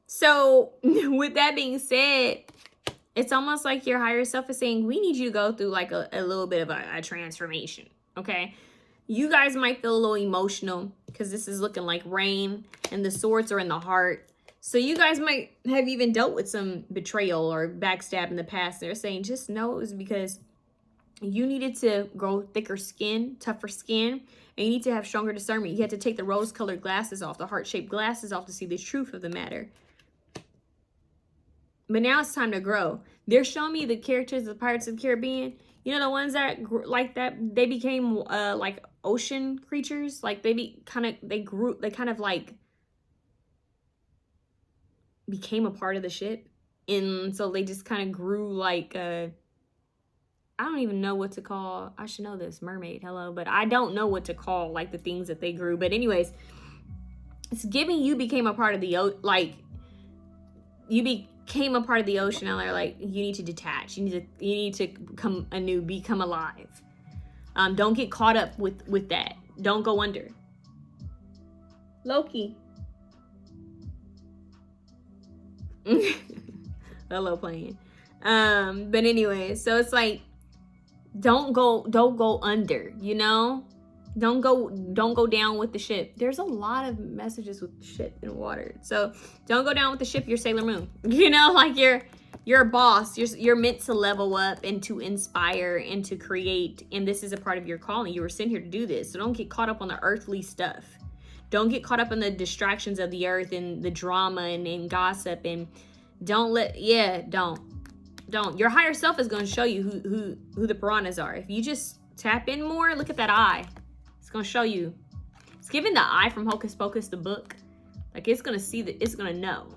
Speaker 1: So with that being said, it's almost like your higher self is saying, we need you to go through like a little bit of a transformation, okay? You guys might feel a little emotional because this is looking like rain and the swords are in the heart. So you guys might have even dealt with some betrayal or backstab in the past. They're saying, just know it was because you needed to grow thicker skin, tougher skin, and you need to have stronger discernment. You had to take the rose-colored glasses off, the heart-shaped glasses off to see the truth of the matter. But now it's time to grow. They're showing me the characters of the Pirates of the Caribbean. You know, the ones that like that, they became like ocean creatures. Like they kind of like became a part of the ship. And so they just kind of grew like, I don't even know what to call. I should know this, mermaid, hello. But I don't know what to call like the things that they grew. But anyways, it's giving you became a part of the, like, you became a part of the ocean. Now they're like, you need to detach. You need to become anew, become alive. Don't get caught up with that. Don't go under. Loki. Hello, playing. But anyway, so it's like, don't go under, you know? Don't go down with the ship. There's a lot of messages with ship and water. So don't go down with the ship. You're Sailor Moon. You know, like you're a boss. You're meant to level up and to inspire and to create. And this is a part of your calling. You were sent here to do this. So don't get caught up on the earthly stuff. Don't get caught up in the distractions of the earth and the drama and gossip. And don't. Your higher self is going to show you who the piranhas are. If you just tap in more, look at that eye. It's going to show you. It's giving the eye from Hocus Pocus, the book. Like, it's going to see that, it's going to know.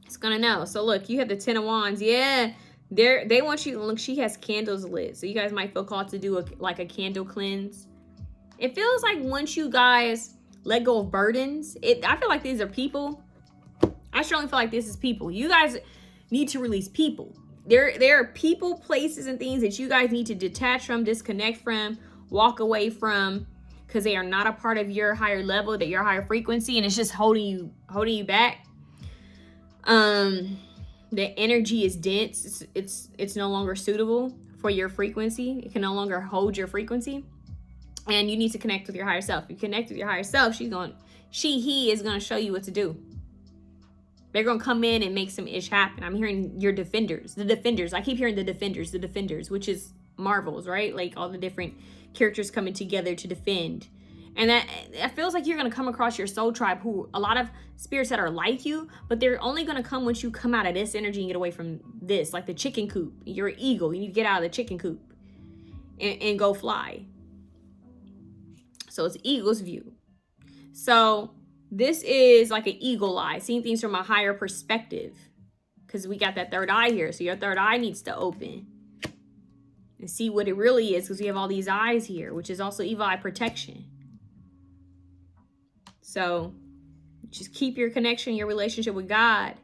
Speaker 1: It's going to know. So look, you have the 10 of Wands. Yeah. They want you, look, she has candles lit. So you guys might feel called to do like a candle cleanse. It feels like once you guys let go of burdens, I feel like these are people. I strongly feel like this is people. You guys need to release people. There are people, places, and things that you guys need to detach from, disconnect from, walk away from, because they are not a part of your higher level, that your higher frequency, and it's just holding you back. The energy is dense. It's no longer suitable for your frequency. It can no longer hold your frequency. And you need to connect with your higher self. If you connect with your higher self, he is going to show you what to do. They're going to come in and make some ish happen. I'm hearing your defenders. The defenders. I keep hearing the defenders, which is Marvels, right? Like all the different characters coming together to defend. And that it feels like you're going to come across your soul tribe, who a lot of spirits that are like you, but they're only going to come once you come out of this energy and get away from this, like the chicken coop. You're an eagle. You need to get out of the chicken coop and go fly. So it's eagle's view. So this is like an eagle eye, seeing things from a higher perspective, because we got that third eye here. So your third eye needs to open and see what it really is, because we have all these eyes here, which is also evil eye protection. So just keep your connection, your relationship with God.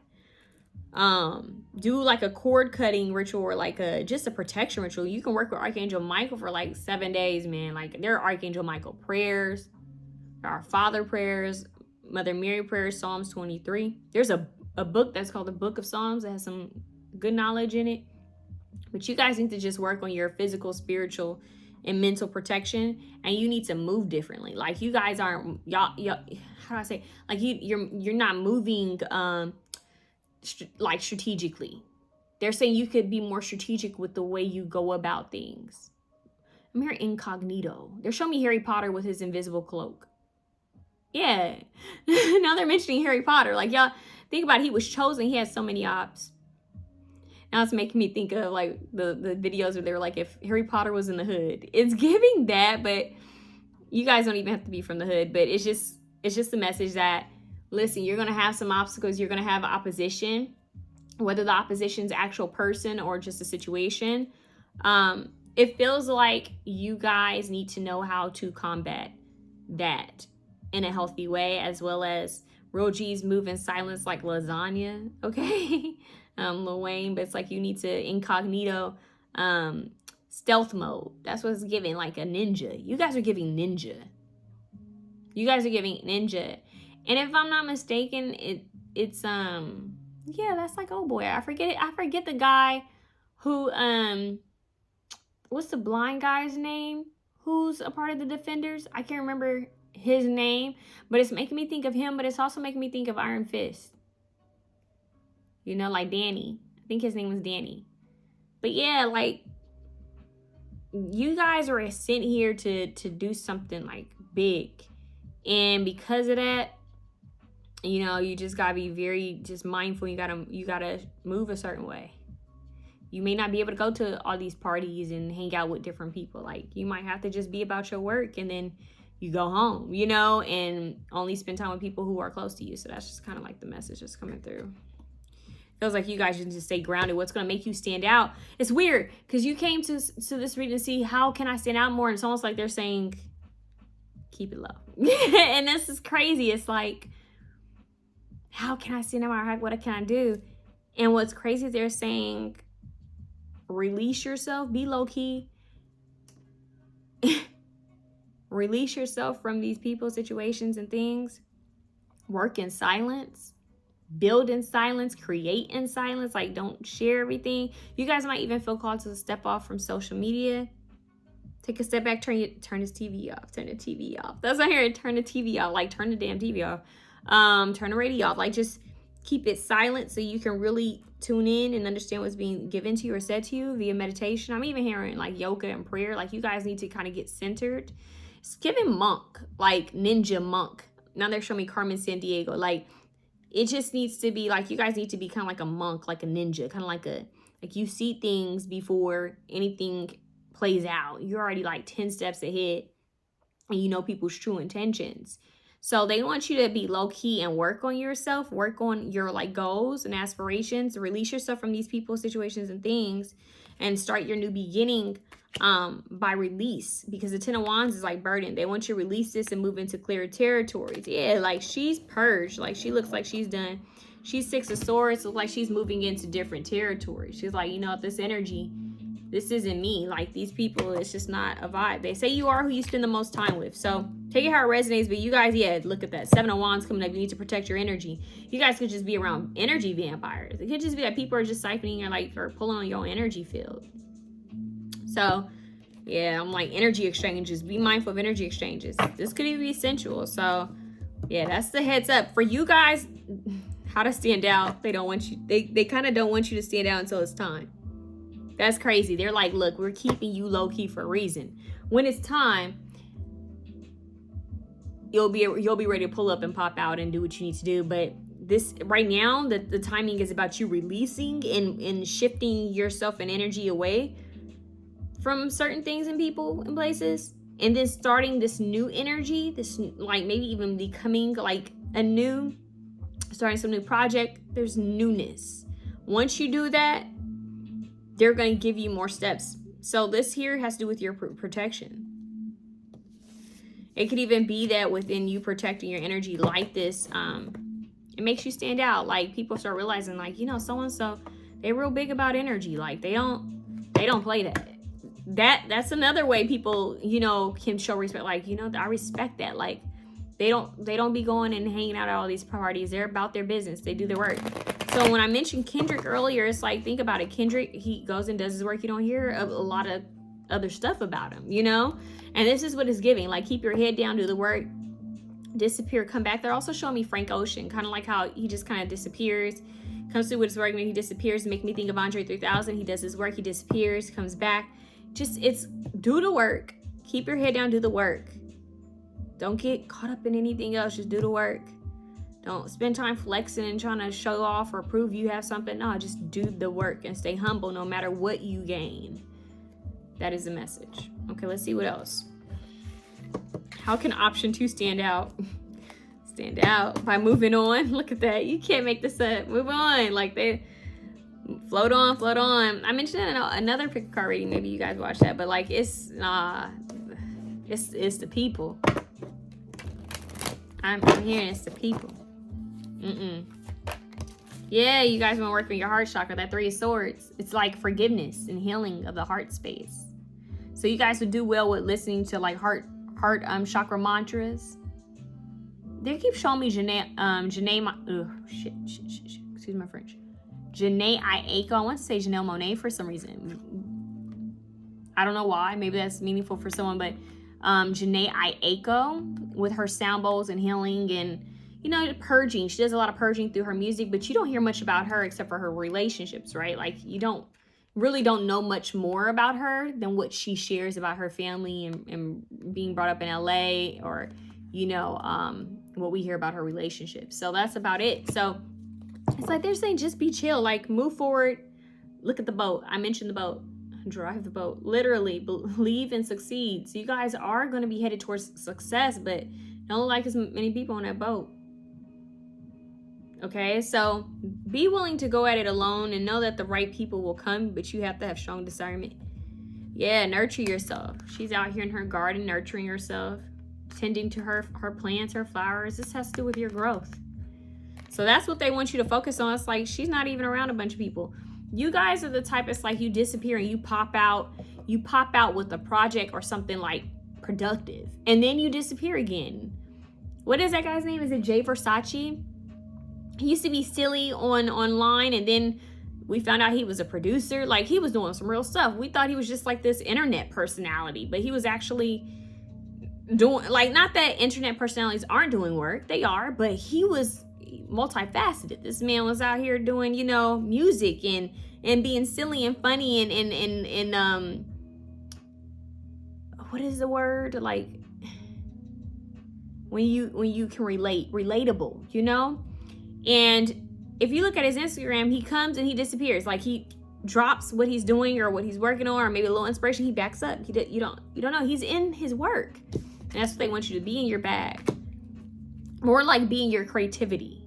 Speaker 1: Do like a cord cutting ritual, or like just a protection ritual. You can work with Archangel Michael for like 7 days, man. Like there are Archangel Michael prayers, there are Father prayers, Mother Mary prayers, Psalms 23. There's a book that's called the Book of Psalms that has some good knowledge in it. But you guys need to just work on your physical, spiritual, and mental protection, and you need to move differently. Like you guys aren't, y'all how do I say, like you're not moving like strategically. They're saying you could be more strategic with the way you go about things. I'm here incognito. They're showing me Harry Potter with his invisible cloak. Yeah. Now they're mentioning Harry Potter. Like, y'all think about it, he was chosen. He has so many ops. Now it's making me think of like the videos where they were like, if Harry Potter was in the hood. It's giving that, but you guys don't even have to be from the hood. But it's just the message that, listen, you're going to have some obstacles. You're going to have opposition, whether the opposition's actual person or just a situation. It feels like you guys need to know how to combat that in a healthy way, as well as real G's move in silence like lasagna, okay? Lil Wayne, but it's like you need to incognito, stealth mode. That's what it's giving, like a ninja. You guys are giving ninja. You guys are giving ninja. And if I'm not mistaken, it's yeah, that's like, oh boy, I forget the guy who what's the blind guy's name who's a part of the Defenders? I can't remember his name, but it's making me think of him, but it's also making me think of Iron Fist. You know, like Danny. I think his name was Danny. But yeah, like, you guys are sent here to do something like big. And because of that, you know, you just gotta be very just mindful. You gotta move a certain way. You may not be able to go to all these parties and hang out with different people. Like, you might have to just be about your work, and then you go home, you know, and only spend time with people who are close to you. So that's just kind of like the message that's coming through. Feels like you guys should just stay grounded. What's going to make you stand out? It's weird because you came to this reading to see how can I stand out more, and it's almost like they're saying keep it low. And this is crazy. It's like, how can I stand out more? What can I do? And what's crazy, they're saying release yourself, be low-key. Release yourself from these people, situations, and things. Work in silence. Build in silence, create in silence. Like, don't share everything. You guys might even feel called to step off from social media. Take a step back, turn this TV off. Turn the TV off. That's not here. Turn the TV off. Like, turn the damn TV off. Turn the radio off. Like, just keep it silent so you can really tune in and understand what's being given to you or said to you via meditation. I'm even hearing like yoga and prayer. Like, you guys need to kind of get centered. It's giving monk, like ninja monk. Now they're showing me Carmen Sandiego. Like, it just needs to be like, you guys need to be kind of like a monk, like a ninja, kind of like you see things before anything plays out. You're already like 10 steps ahead, and you know people's true intentions. So they want you to be low key and work on yourself, work on your like goals and aspirations, release yourself from these people, situations, and things, and start your new beginning by release, because the Ten of Wands is like burden. They want you to release this and move into clearer territories. Yeah, like she's purged. Like she looks like she's done. She's Six of Swords, looks like she's moving into different territories. She's like, you know, this energy, this isn't me. Like these people, it's just not a vibe. They say you are who you spend the most time with. So take it how it resonates. But you guys, yeah, look at that. Seven of Wands coming up. You need to protect your energy. You guys could just be around energy vampires. It could just be that people are just siphoning or pulling on your energy field. So yeah, I'm like energy exchanges. Be mindful of energy exchanges. This could even be sensual. So yeah, that's the heads up for you guys. How to stand out. They don't want you. They kind of don't want you to stand out until it's time. That's crazy. They're like, look, we're keeping you low key for a reason. When it's time, you'll be ready to pull up and pop out and do what you need to do. But this right now, the timing is about you releasing and shifting yourself and energy away from certain things and people and places, and then starting this new energy, this like maybe even becoming like starting some new project. There's newness. Once you do that, they're going to give you more steps. So this here has to do with your protection. It could even be that within you protecting your energy like this, it makes you stand out. Like people start realizing, like, you know, so-and-so, they're real big about energy. Like they don't play that. That's another way people, you know, can show respect. Like, you know, I respect that. Like they don't be going and hanging out at all these parties. They're about their business. They do their work. So when I mentioned Kendrick earlier, it's like, think about it. Kendrick, he goes and does his work. You don't hear a lot of other stuff about him, you know? And this is what it's giving. Like, keep your head down, do the work, disappear, come back. They're also showing me Frank Ocean, kind of like how he just kind of disappears, comes through with his work, and he disappears, make me think of Andre 3000. He does his work, he disappears, comes back. Just, it's do the work. Keep your head down, do the work. Don't get caught up in anything else. Just do the work. Don't spend time flexing and trying to show off or prove you have something. No, just do the work and stay humble no matter what you gain. That is the message. Okay, let's see what else. How can option 2 stand out? Stand out by moving on. Look at that. You can't make this up. Move on. Like they float on, float on. I mentioned another pick a card reading. Maybe you guys watched that, but like it's the people. I'm hearing it's the people. Yeah, you guys want to work on your heart chakra, that 3 of Swords. It's like forgiveness and healing of the heart space. So you guys would do well with listening to like heart chakra mantras. They keep showing me excuse my French. 𝐤𝐚𝐬𝐼𝐼. I want to say Janelle Monáe for some reason. I don't know why. Maybe that's meaningful for someone, but 𝐤𝐚𝐬𝐼𝐼 with her sound bowls and healing and, you know, purging. She does a lot of purging through her music, but you don't hear much about her except for her relationships, right? Like you don't know much more about her than what she shares about her family and being brought up in LA, or, you know, what we hear about her relationships. So that's about it. So it's like they're saying just be chill, like move forward. Look at the boat. I mentioned the boat. Drive the boat. Literally believe and succeed. So you guys are going to be headed towards success, but don't look like as many people on that boat. Okay, so be willing to go at it alone and know that the right people will come, but you have to have strong discernment. Yeah, nurture yourself. She's out here in her garden nurturing herself, tending to her plants, her flowers. This has to do with your growth. So that's what they want you to focus on. It's like she's not even around a bunch of people. You guys are the type, it's like you disappear and you pop out with a project or something like productive, and then you disappear again. What is that guy's name? Is it Jay Versace? He used to be silly online, and then we found out he was a producer. Like he was doing some real stuff. We thought he was just like this internet personality, but he was actually doing, like, not that internet personalities aren't doing work, they are, but he was multifaceted. This man was out here doing, you know, music and being silly and funny and what is the word, like when you can relatable, you know. And if you look at his Instagram, he comes and he disappears. Like he drops what he's doing or what he's working on, or maybe a little inspiration, he backs up. You don't know, he's in his work, and that's what they want you to be, in your bag. More like being your creativity.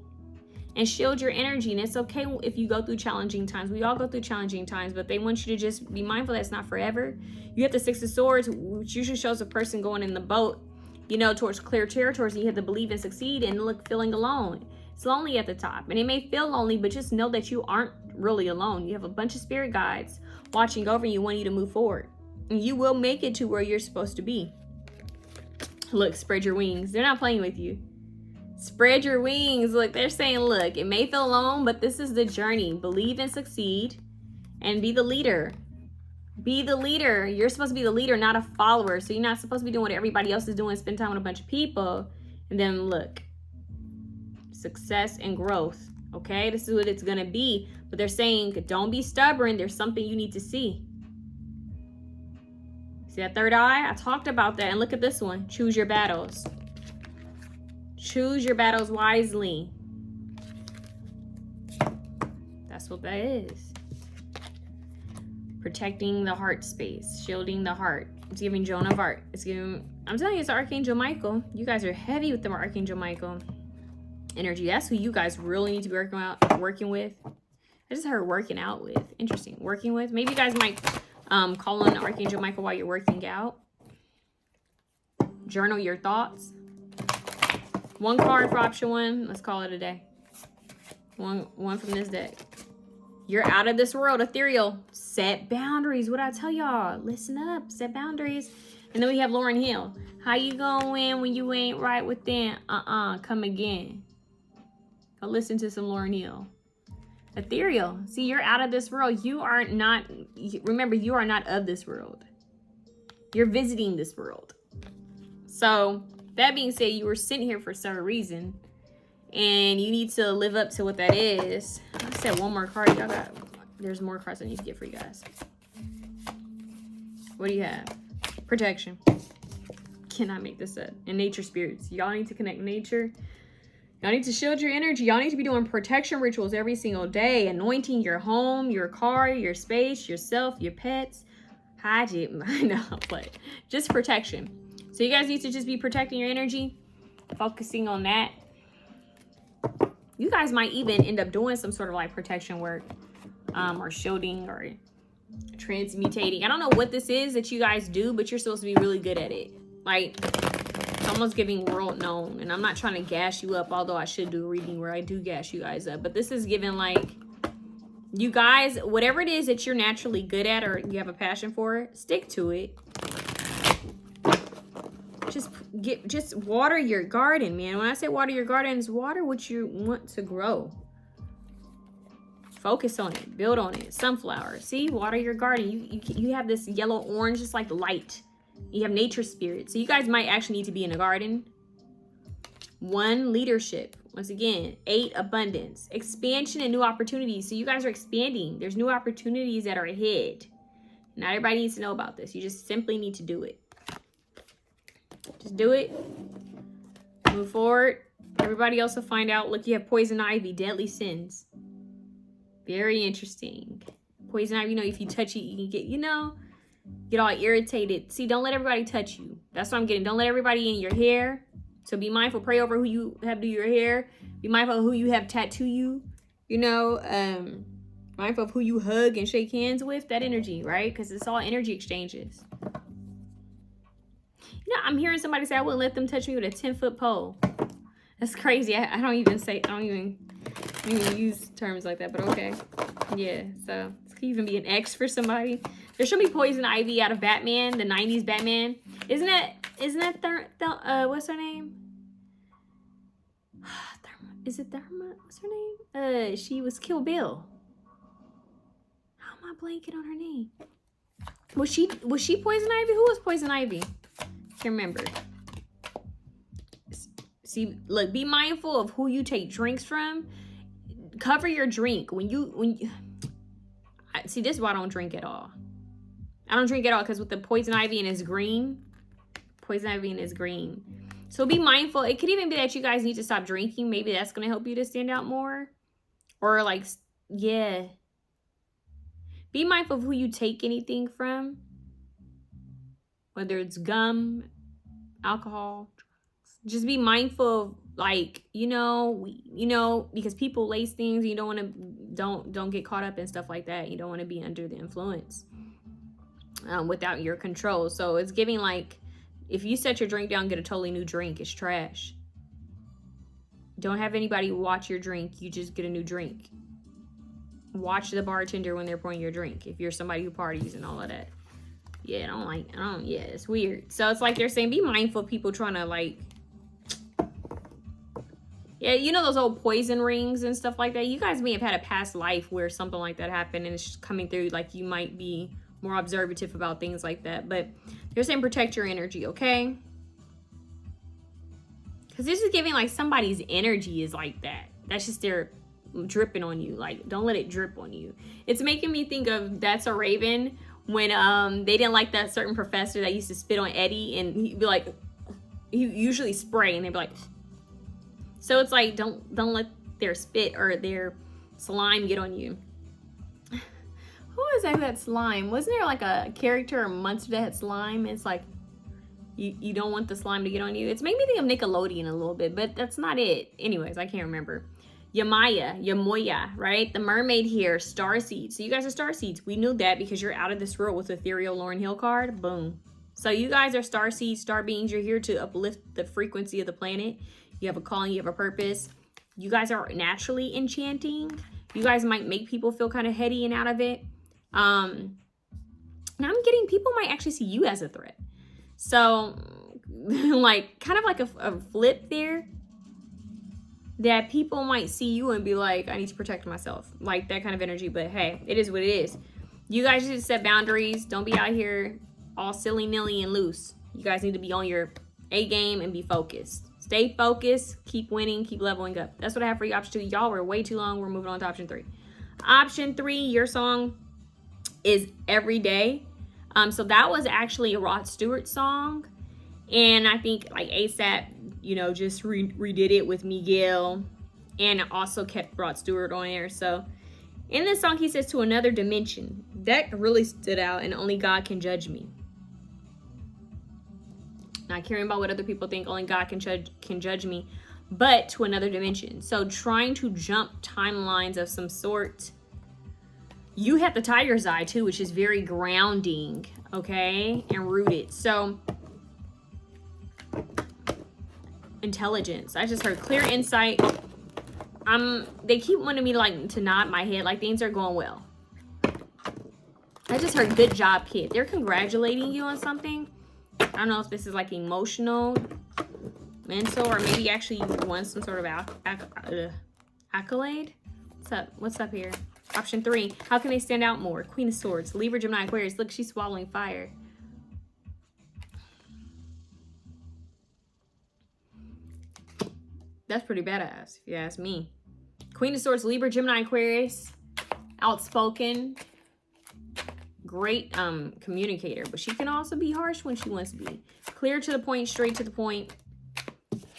Speaker 1: And shield your energy. And it's okay if you go through challenging times. We all go through challenging times, but they want you to just be mindful that it's not forever. You have the Six of Swords, which usually shows a person going in the boat, you know, towards clear territories. And you have to believe and succeed and look, feeling alone. It's lonely at the top. And it may feel lonely, but just know that you aren't really alone. You have a bunch of spirit guides watching over you, wanting you to move forward. And you will make it to where you're supposed to be. Look, spread your wings. They're not playing with you. Spread your wings. Look, they're saying, look, it may feel alone, but this is the journey. Believe and succeed and be the leader. Be the leader. You're supposed to be the leader, not a follower. So you're not supposed to be doing what everybody else is doing, spend time with a bunch of people. And then look, success and growth. Okay, this is what it's going to be. But they're saying, don't be stubborn. There's something you need to see. See that third eye? I talked about that. And look at this one. Choose your battles. Choose your battles wisely. That's what that is. Protecting the heart space. Shielding the heart. It's giving Joan of Arc. It's giving, I'm telling you, it's Archangel Michael. You guys are heavy with the Archangel Michael energy. That's who you guys really need to be working with. I just heard working out with. Interesting. Working with. Maybe you guys might call on Archangel Michael while you're working out. Journal your thoughts. One card for option one. Let's call it a day. One from this deck. You're out of this world. Ethereal. Set boundaries. What I tell y'all? Listen up. Set boundaries. And then we have Lauryn Hill. How you gonna win when you ain't right within? Come again. Go listen to some Lauryn Hill. Ethereal. See, you're out of this world. You are not. Remember, you are not of this world. You're visiting this world. So, that being said, you were sent here for some reason, and you need to live up to what that is. I said one more card. Y'all got. There's more cards I need to get for you guys. What do you have? Protection. Cannot make this up. And nature spirits. Y'all need to connect nature. Y'all need to shield your energy. Y'all need to be doing protection rituals every single day, anointing your home, your car, your space, yourself, your pets. Hygiene. I know, but just protection. So you guys need to just be protecting your energy, focusing on that. You guys might even end up doing some sort of like protection work, or shielding or transmutating. I don't know what this is that you guys do, but you're supposed to be really good at it. Like, it's almost giving world known. And I'm not trying to gas you up, although I should do a reading where I do gas you guys up. But this is giving like, you guys, whatever it is that you're naturally good at or you have a passion for, stick to it. Just water your garden, man. When I say water your garden, it's water what you want to grow. Focus on it. Build on it. Sunflower. See? Water your garden. You have this yellow orange, just like light. You have nature spirit. So you guys might actually need to be in a garden. 1, leadership. Once again, 8, abundance. Expansion and new opportunities. So you guys are expanding. There's new opportunities that are ahead. Not everybody needs to know about this. You just simply need to do it. Just do it. Move forward. Everybody else will find out. Look, you have poison ivy, deadly sins. Very interesting. Poison ivy, you know, if you touch it, you can get, you know, get all irritated. See, don't let everybody touch you. That's what I'm getting. Don't let everybody in your hair. So be mindful. Pray over who you have do your hair. Be mindful of who you have tattoo you. You know, mindful of who you hug and shake hands with. That energy, right? Because it's all energy exchanges. You know, I'm hearing somebody say I wouldn't let them touch me with a 10-foot pole. That's crazy. I don't even use terms like that, but okay. Yeah, so this could even be an X for somebody. There should be poison ivy out of Batman, the 90s Batman. Isn't that what's her name? Is it Thelma? What's her name? She was Kill Bill. How am I blanking on her name? Was she poison ivy? Who was poison ivy? Can't remember. See, look, be mindful of who you take drinks from. Cover your drink when you see, this is why I don't drink at all. I don't drink at all because with the poison ivy and it's green. Poison ivy and it's green. So be mindful. It could even be that you guys need to stop drinking. Maybe that's going to help you to stand out more. Or like, yeah. Be mindful of who you take anything from. Whether it's gum, alcohol, drugs, Just be mindful of, like, because people lace things. You don't want to, don't get caught up in stuff like that. You don't want to be under the influence without your control. So it's giving like, if you set your drink down, get a totally new drink, it's trash. Don't have anybody watch your drink. You just get a new drink. Watch the bartender when they're pouring your drink. If you're somebody who parties and all of that. Yeah, yeah, it's weird. So it's like they're saying, be mindful of people trying to like, yeah, you know those old poison rings and stuff like that? You guys may have had a past life where something like that happened and it's just coming through. Like, you might be more observative about things like that. But they're saying protect your energy, okay? Because this is giving like somebody's energy is like that. That's just their dripping on you. Like, don't let it drip on you. It's making me think of That's a Raven, when they didn't like that certain professor that used to spit on Eddie, and he'd be like, he usually spray, and they'd be like, so it's like, don't let their spit or their slime get on you. Who is that slime? Wasn't there like a character or monster that had slime? It's like, you don't want the slime to get on you. It's made me think of Nickelodeon a little bit, but that's not it. Anyways, I can't remember. 𝐬𝐼𝐼, right? The mermaid here, star seeds. So you guys are star seeds. We knew that because you're out of this world with ethereal Lauryn Hill card. Boom. So you guys are star seeds, star beings. You're here to uplift the frequency of the planet. You have a calling, you have a purpose. You guys are naturally enchanting. You guys might make people feel kind of heady and out of it. And I'm getting, people might actually see you as a threat. So like, kind of like a flip there, that people might see you and be like, I need to protect myself. Like that kind of energy. But hey, it is what it is. You guys need to set boundaries. Don't be out here all silly-nilly and loose. You guys need to be on your A game and be focused. Stay focused, keep winning, keep leveling up. That's what I have for you, option 2. Y'all were way too long. We're moving on to option 3. Option 3, your song is Every Day. So that was actually a Rod Stewart song. And I think like ASAP, just redid it with Miguel, and also kept Rod Stewart on there. So in this song, he says, to another dimension. That really stood out, and only God can judge me. Not caring about what other people think, only God can judge me, but to another dimension. So trying to jump timelines of some sort. You have the tiger's eye too, which is very grounding, okay, and rooted. So intelligence. I just heard clear insight. They keep wanting me like to nod my head like things are going well. I just heard good job, kid. They're congratulating you on something. I don't know if this is like emotional, mental, or maybe actually you won some sort of accolade. What's up here? Option 3. How can they stand out more? Queen of Swords, Libra, Gemini, Aquarius. Look, she's swallowing fire. That's pretty badass, if you ask me. Queen of Swords, Libra, Gemini, Aquarius. Outspoken. Great communicator, but she can also be harsh when she wants to be. Clear to the point, straight to the point.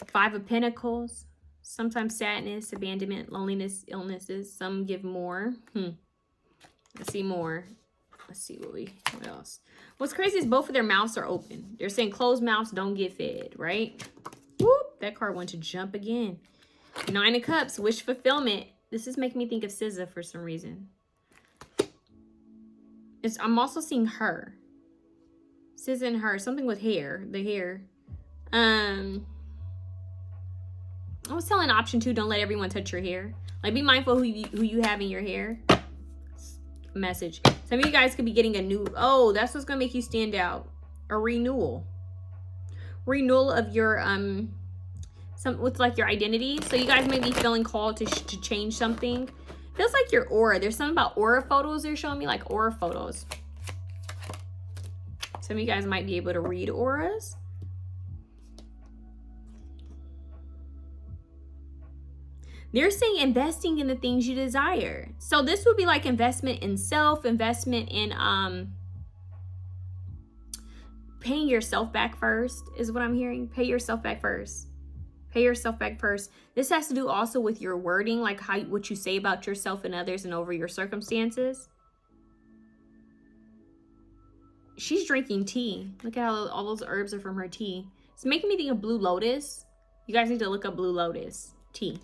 Speaker 1: 5 of Pentacles. Sometimes sadness, abandonment, loneliness, illnesses. Some give more. Let's see more. Let's see what else. What's crazy is both of their mouths are open. They're saying closed mouths don't get fed, right? Whoop, that card went to jump again. 9 of Cups, wish fulfillment. This is making me think of SZA for some reason. I'm also seeing her. SZA and her, something with hair, the hair. I was telling option 2, don't let everyone touch your hair. Like, be mindful who you have in your hair. Message. Some of you guys could be getting a new, that's what's gonna make you stand out. A renewal. Renewal of your with like your identity. So you guys may be feeling called to change something. Feels like your aura. There's something about aura photos they're showing me, like aura photos. Some of you guys might be able to read auras. They're saying investing in the things you desire. So this would be like investment in self, investment in paying yourself back first is what I'm hearing. Pay yourself back first. Pay yourself back first. This has to do also with your wording, like what you say about yourself and others and over your circumstances. She's drinking tea. Look at how all those herbs are from her tea. It's making me think of Blue Lotus. You guys need to look up Blue Lotus tea.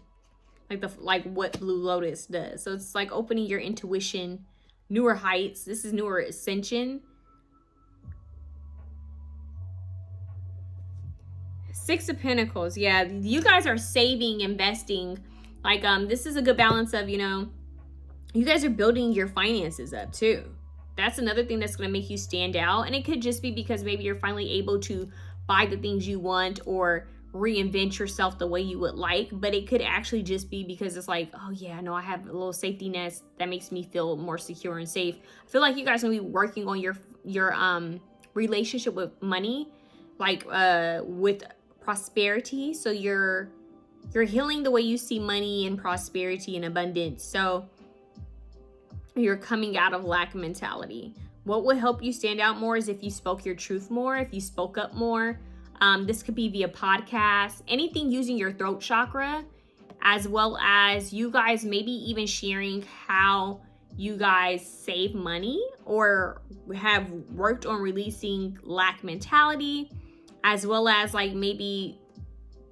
Speaker 1: Like what Blue Lotus does. So it's like opening your intuition, newer heights. This is newer ascension. Six of Pentacles. Yeah, you guys are saving, investing. Like this is a good balance of, you know, you guys are building your finances up too. That's another thing that's going to make you stand out. And it could just be because maybe you're finally able to buy the things you want or reinvent yourself the way you would like. But it could actually just be because it's like, oh yeah, no, I have a little safety nest that makes me feel more secure and safe. I feel like you guys are going to be working on your relationship with money, like with prosperity. So you're healing the way you see money and prosperity and abundance. So you're coming out of lack mentality. What would help you stand out more is if you spoke your truth more, if you spoke up more. This could be via podcast, anything using your throat chakra, as well as you guys maybe even sharing how you guys save money or have worked on releasing lack mentality, as well as like maybe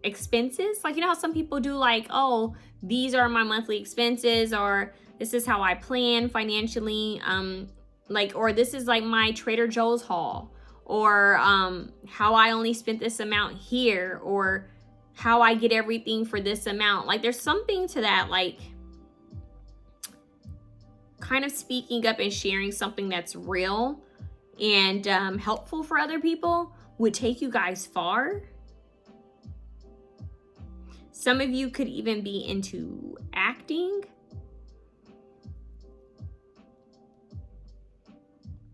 Speaker 1: expenses. Like, you know how some people do like, oh, these are my monthly expenses, or this is how I plan financially, like, or this is like my Trader Joe's haul, or how I only spent this amount here, or how I get everything for this amount. Like there's something to that, like kind of speaking up and sharing something that's real and helpful for other people would take you guys far. Some of you could even be into acting.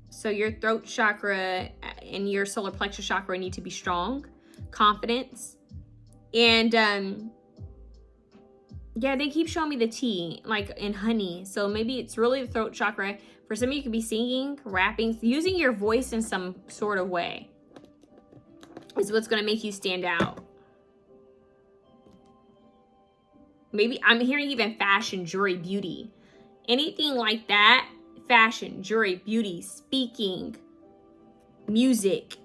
Speaker 1: So your throat chakra and your solar plexus chakra need to be strong, confidence. And yeah, they keep showing me the tea, like in honey. So maybe it's really the throat chakra. For some of you could be singing, rapping, using your voice in some sort of way is what's going to make you stand out. Maybe I'm hearing even fashion, jewelry, beauty, anything like that. Fashion, jewelry, beauty, speaking, music,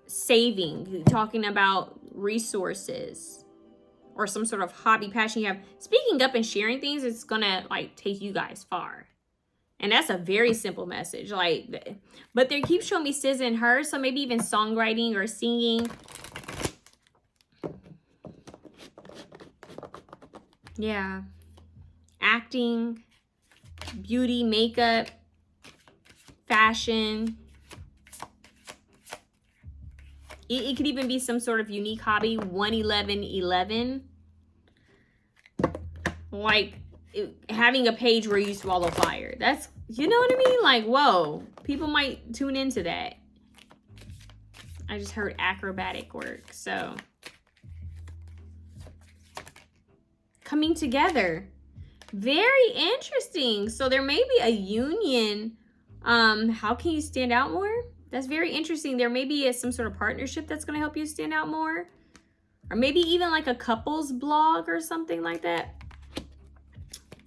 Speaker 1: saving, talking about resources, or some sort of hobby, passion you have. Speaking up and sharing things, it's gonna like take you guys far. And that's a very simple message. Like, but they keep showing me sis and her, so maybe even songwriting or singing. Yeah, acting, beauty, makeup, fashion. It could even be some sort of unique hobby. 1-11-11, like having a page where you swallow fire. That's, you know what I mean? Like, whoa, people might tune into that. I just heard acrobatic work. So coming together. Very interesting. So there may be a union. How can you stand out more? That's very interesting. There may be some sort of partnership that's going to help you stand out more. Or maybe even like a couples blog or something like that.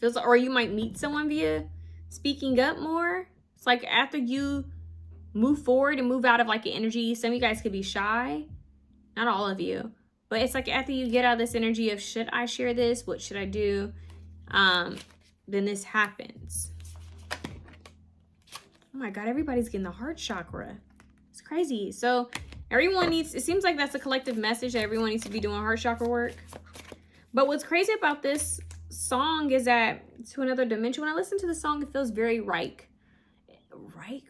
Speaker 1: Feels, or you might meet someone via speaking up more. It's like after you move forward and move out of like an energy, some of you guys could be shy. Not all of you. But it's like after you get out of this energy of, should I share this? What should I do? Then this happens. Oh my God, everybody's getting the heart chakra. It's crazy. So everyone needs, it seems like that's a collective message that everyone needs to be doing heart chakra work. But what's crazy about this song is that to another dimension, when I listen to the song, it feels very Reich.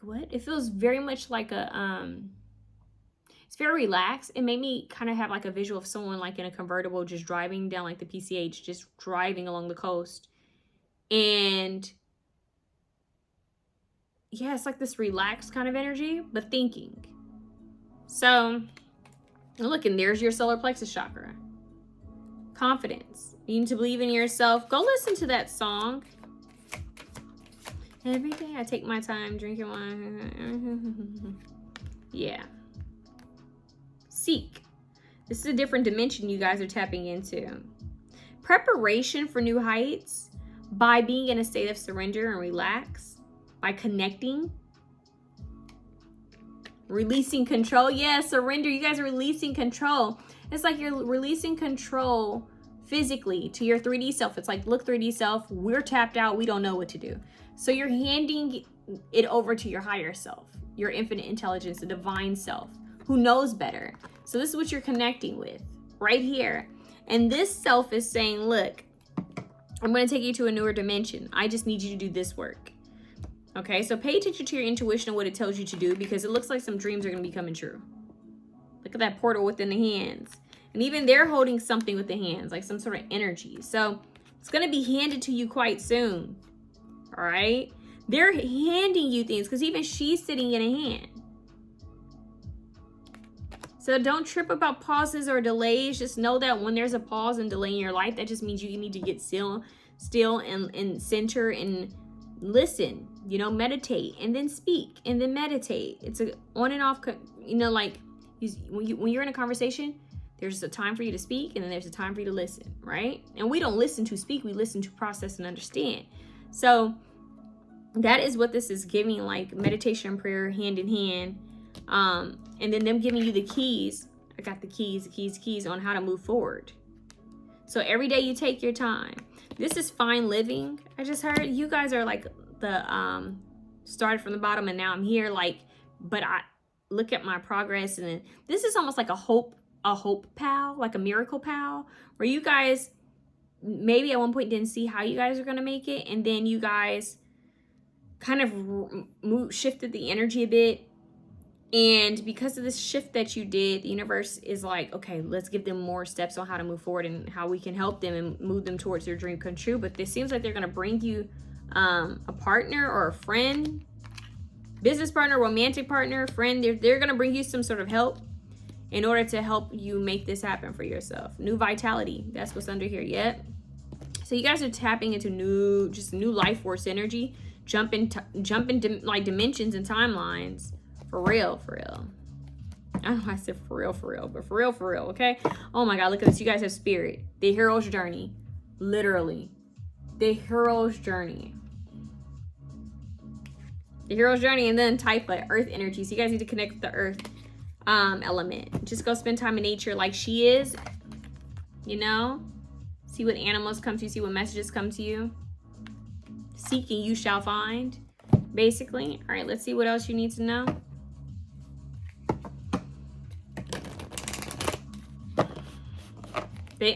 Speaker 1: What? It feels very much like a, it's very relaxed. It made me kind of have like a visual of someone like in a convertible just driving down like the PCH, just driving along the coast. And yeah, it's like this relaxed kind of energy, but thinking. So look, and there's your solar plexus chakra. Confidence. You need to believe in yourself. Go listen to that song. Every day I take my time drinking wine. Yeah. Seek. This is a different dimension you guys are tapping into. Preparation for new heights by being in a state of surrender and relax, by connecting. Releasing control. Yeah, surrender. You guys are releasing control. It's like you're releasing control physically to your 3D self. It's like, look, 3D self, we're tapped out. We don't know what to do. So you're handing it over to your higher self, your infinite intelligence, the divine self, who knows better. So this is what you're connecting with right here. And this self is saying, look, I'm going to take you to a newer dimension. I just need you to do this work. Okay, so pay attention to your intuition and what it tells you to do, because it looks like some dreams are going to be coming true. Look at that portal within the hands. And even they're holding something with the hands, like some sort of energy. So it's going to be handed to you quite soon. All right? They're handing you things, because even she's sitting in a hand. So don't trip about pauses or delays. Just know that when there's a pause and delay in your life, that just means you need to get still and center and listen, you know, meditate, and then speak, and then meditate. It's a on and off, you know, like when you're in a conversation, there's a time for you to speak, and then there's a time for you to listen, right? And we don't listen to speak, we listen to process and understand. So that is what this is giving, like meditation and prayer hand in hand. And then them giving you the keys. I got the keys on how to move forward. So every day you take your time. This is fine living. I just heard you guys are like the started from the bottom and now I'm here, like, but I look at my progress, and then this is almost like a hope pal, like a miracle pal, where you guys maybe at one point didn't see how you guys are going to make it, and then you guys kind of shifted the energy a bit. And because of this shift that you did, the universe is like, okay, let's give them more steps on how to move forward and how we can help them and move them towards their dream come true. But it seems like they're going to bring you a partner or a friend, business partner, romantic partner, friend. They're going to bring you some sort of help in order to help you make this happen for yourself. New vitality. That's what's under here. Yep. So you guys are tapping into new life force energy, jumping like dimensions and timelines. For real. I don't know why I said for real, but for real, okay? Oh my God, look at this. You guys have spirit. The hero's journey. Literally. The hero's journey. The hero's journey, and then type like earth energy. So you guys need to connect with the earth element. Just go spend time in nature like she is. You know? See what animals come to you. See what messages come to you. Seek and you shall find. Basically. All right, let's see what else you need to know.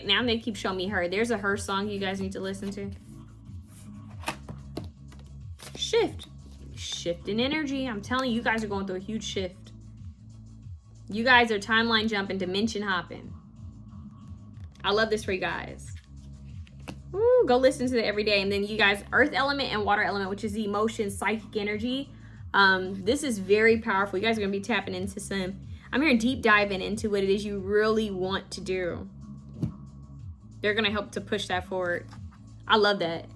Speaker 1: Now they keep showing me her. There's a her song you guys need to listen to. Shift in energy. I'm telling you, you guys are going through a huge shift. You guys are timeline jumping, dimension hopping. I love this for you guys. Woo, go listen to it every day. And then you guys, earth element and water element, which is the emotion, psychic energy. This is very powerful. You guys are going to be tapping into some, I'm here deep diving into what it is you really want to do. They're going to help to push that forward. I love that.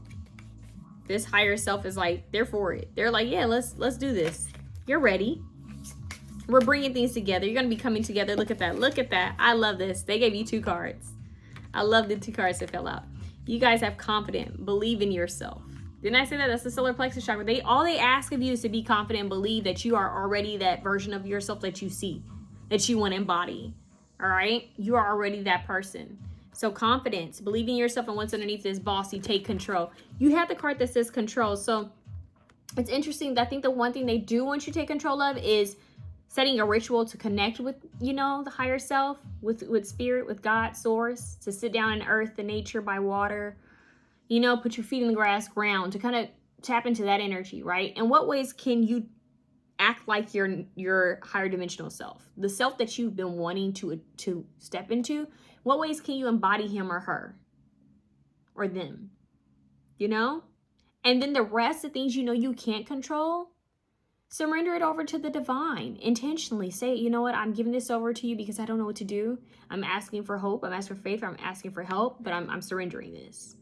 Speaker 1: This higher self is like, they're for it. They're like, yeah, let's do this. You're ready. We're bringing things together. You're going to be coming together. Look at that. Look at that. I love this. They gave you 2 cards. I love the 2 cards that fell out. You guys have confidence. Believe in yourself. Didn't I say that? That's the solar plexus chakra. All they ask of you is to be confident and believe that you are already that version of yourself that you see, that you want to embody. All right? You are already that person. So confidence, believe in yourself, and what's underneath this bossy, take control. You have the card that says control. So it's interesting. I think the one thing they do want you to take control of is setting a ritual to connect with, you know, the higher self, with spirit, with God, source, to sit down in earth, the nature, by water, you know, put your feet in the grass, ground, to kind of tap into that energy, right? In what ways can you act like your higher dimensional self, the self that you've been wanting to step into? What ways can you embody him or her or them, you know? And then the rest of things you know you can't control, surrender it over to the divine. Intentionally say, you know what, I'm giving this over to you because I don't know what to do. I'm asking for hope. I'm asking for faith. I'm asking for help, but I'm surrendering this.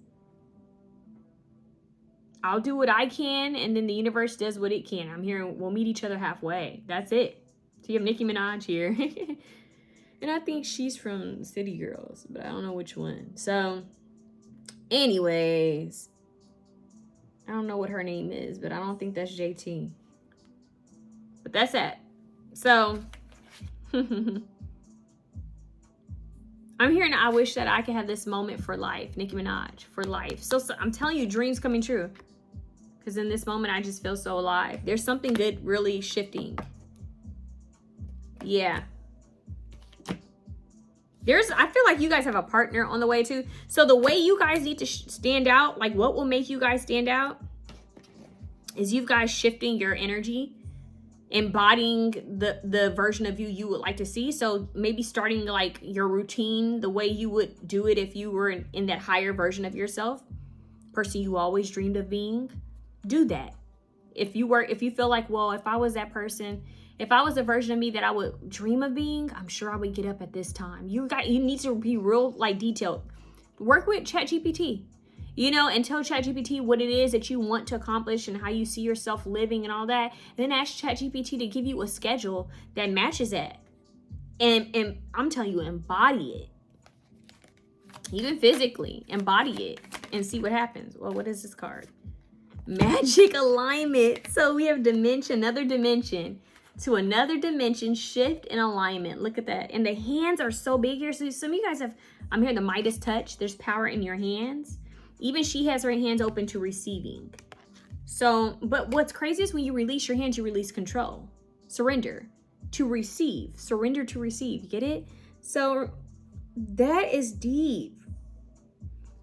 Speaker 1: I'll do what I can, and then the universe does what it can. I'm here, and we'll meet each other halfway. That's it. So you have Nicki Minaj here. And I think she's from City Girls, but I don't know which one. So, anyways, I don't know what her name is, but I don't think that's JT. But that's that. So I'm hearing, I wish that I could have this moment for life. Nicki Minaj, for life. So I'm telling you, dreams coming true. Because in this moment, I just feel so alive. There's something good really shifting. Yeah. I feel like you guys have a partner on the way too. So the way you guys need to stand out, like what will make you guys stand out, is you guys shifting your energy, embodying the version of you would like to see. So maybe starting like your routine the way you would do it if you were in that higher version of yourself, person you always dreamed of being. Do that. If you feel like, well, if I was that person, if I was a version of me that I would dream of being, I'm sure I would get up at this time. You need to be real, like, detailed. Work with ChatGPT, and tell ChatGPT what it is that you want to accomplish and how you see yourself living and all that. And then ask ChatGPT to give you a schedule that matches that. And I'm telling you, embody it. Even physically, embody it and see what happens. Well, what is this card? Magic alignment. So we have another dimension to another dimension, shift in alignment. Look at that. And the hands are so big here. So some of you guys I'm hearing the Midas touch. There's power in your hands. Even she has her hands open to receiving. So, but what's crazy is when you release your hands, you release control. Surrender to receive. Surrender to receive. You get it? So that is deep.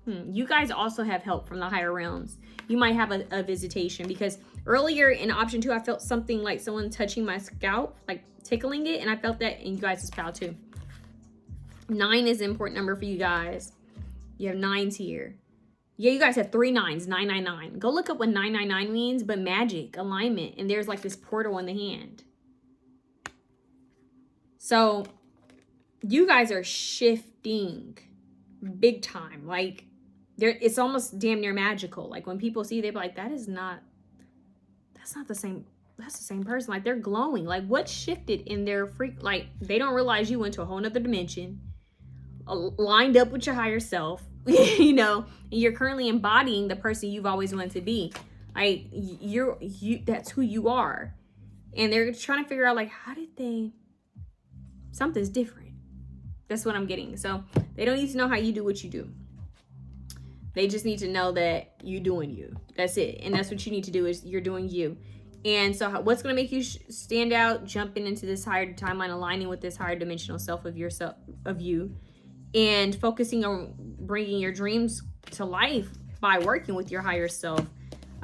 Speaker 1: You guys also have help from the higher realms. You might have a visitation, because earlier in option 2, I felt something like someone touching my scalp, like tickling it. And I felt that in you guys' pal too. 9 is an important number for you guys. You have 9s here. Yeah, you guys have 3 9s, 999. Go look up what 999 means, but magic, alignment. And there's like this portal in the hand. So you guys are shifting big time. Like, it's almost damn near magical. Like when people see, they're like, that's not the same. That's the same person. Like, they're glowing. Like, what shifted in their freak? Like, they don't realize you went to a whole nother dimension, lined up with your higher self, and you're currently embodying the person you've always wanted to be. Like, that's who you are. And they're trying to figure out, like, something's different. That's what I'm getting. So they don't need to know how you do what you do. They just need to know that you're doing you. That's it. And that's what you need to do, is you're doing you. And so what's going to make you stand out? Jumping into this higher timeline, aligning with this higher dimensional self of you, and focusing on bringing your dreams to life by working with your higher self.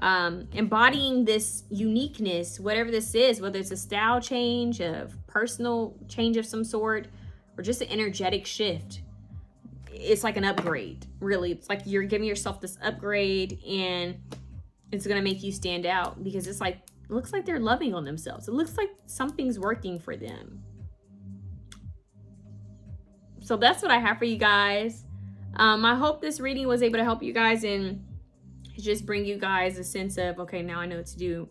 Speaker 1: Embodying this uniqueness, whatever this is, whether it's a style change, a personal change of some sort, or just an energetic shift. It's like an upgrade, really. It's like you're giving yourself this upgrade, and it's going to make you stand out, because it's like, it looks like they're loving on themselves. It looks like something's working for them. So that's what I have for you guys. I hope this reading was able to help you guys and just bring you guys a sense of, okay, now I know what to do.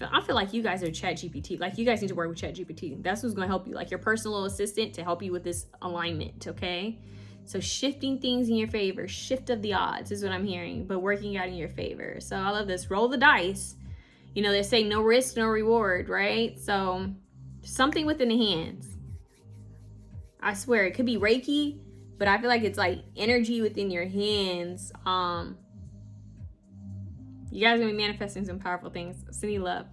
Speaker 1: I feel like you guys are ChatGPT. Like, you guys need to work with ChatGPT. That's who's going to help you. Like your personal assistant to help you with this alignment, okay? So shifting things in your favor. Shift of the odds is what I'm hearing, but working out in your favor. So I love this. Roll the dice. They say no risk, no reward, right? So something within the hands. I swear, it could be Reiki, but I feel like it's like energy within your hands. You guys are going to be manifesting some powerful things. Sending love.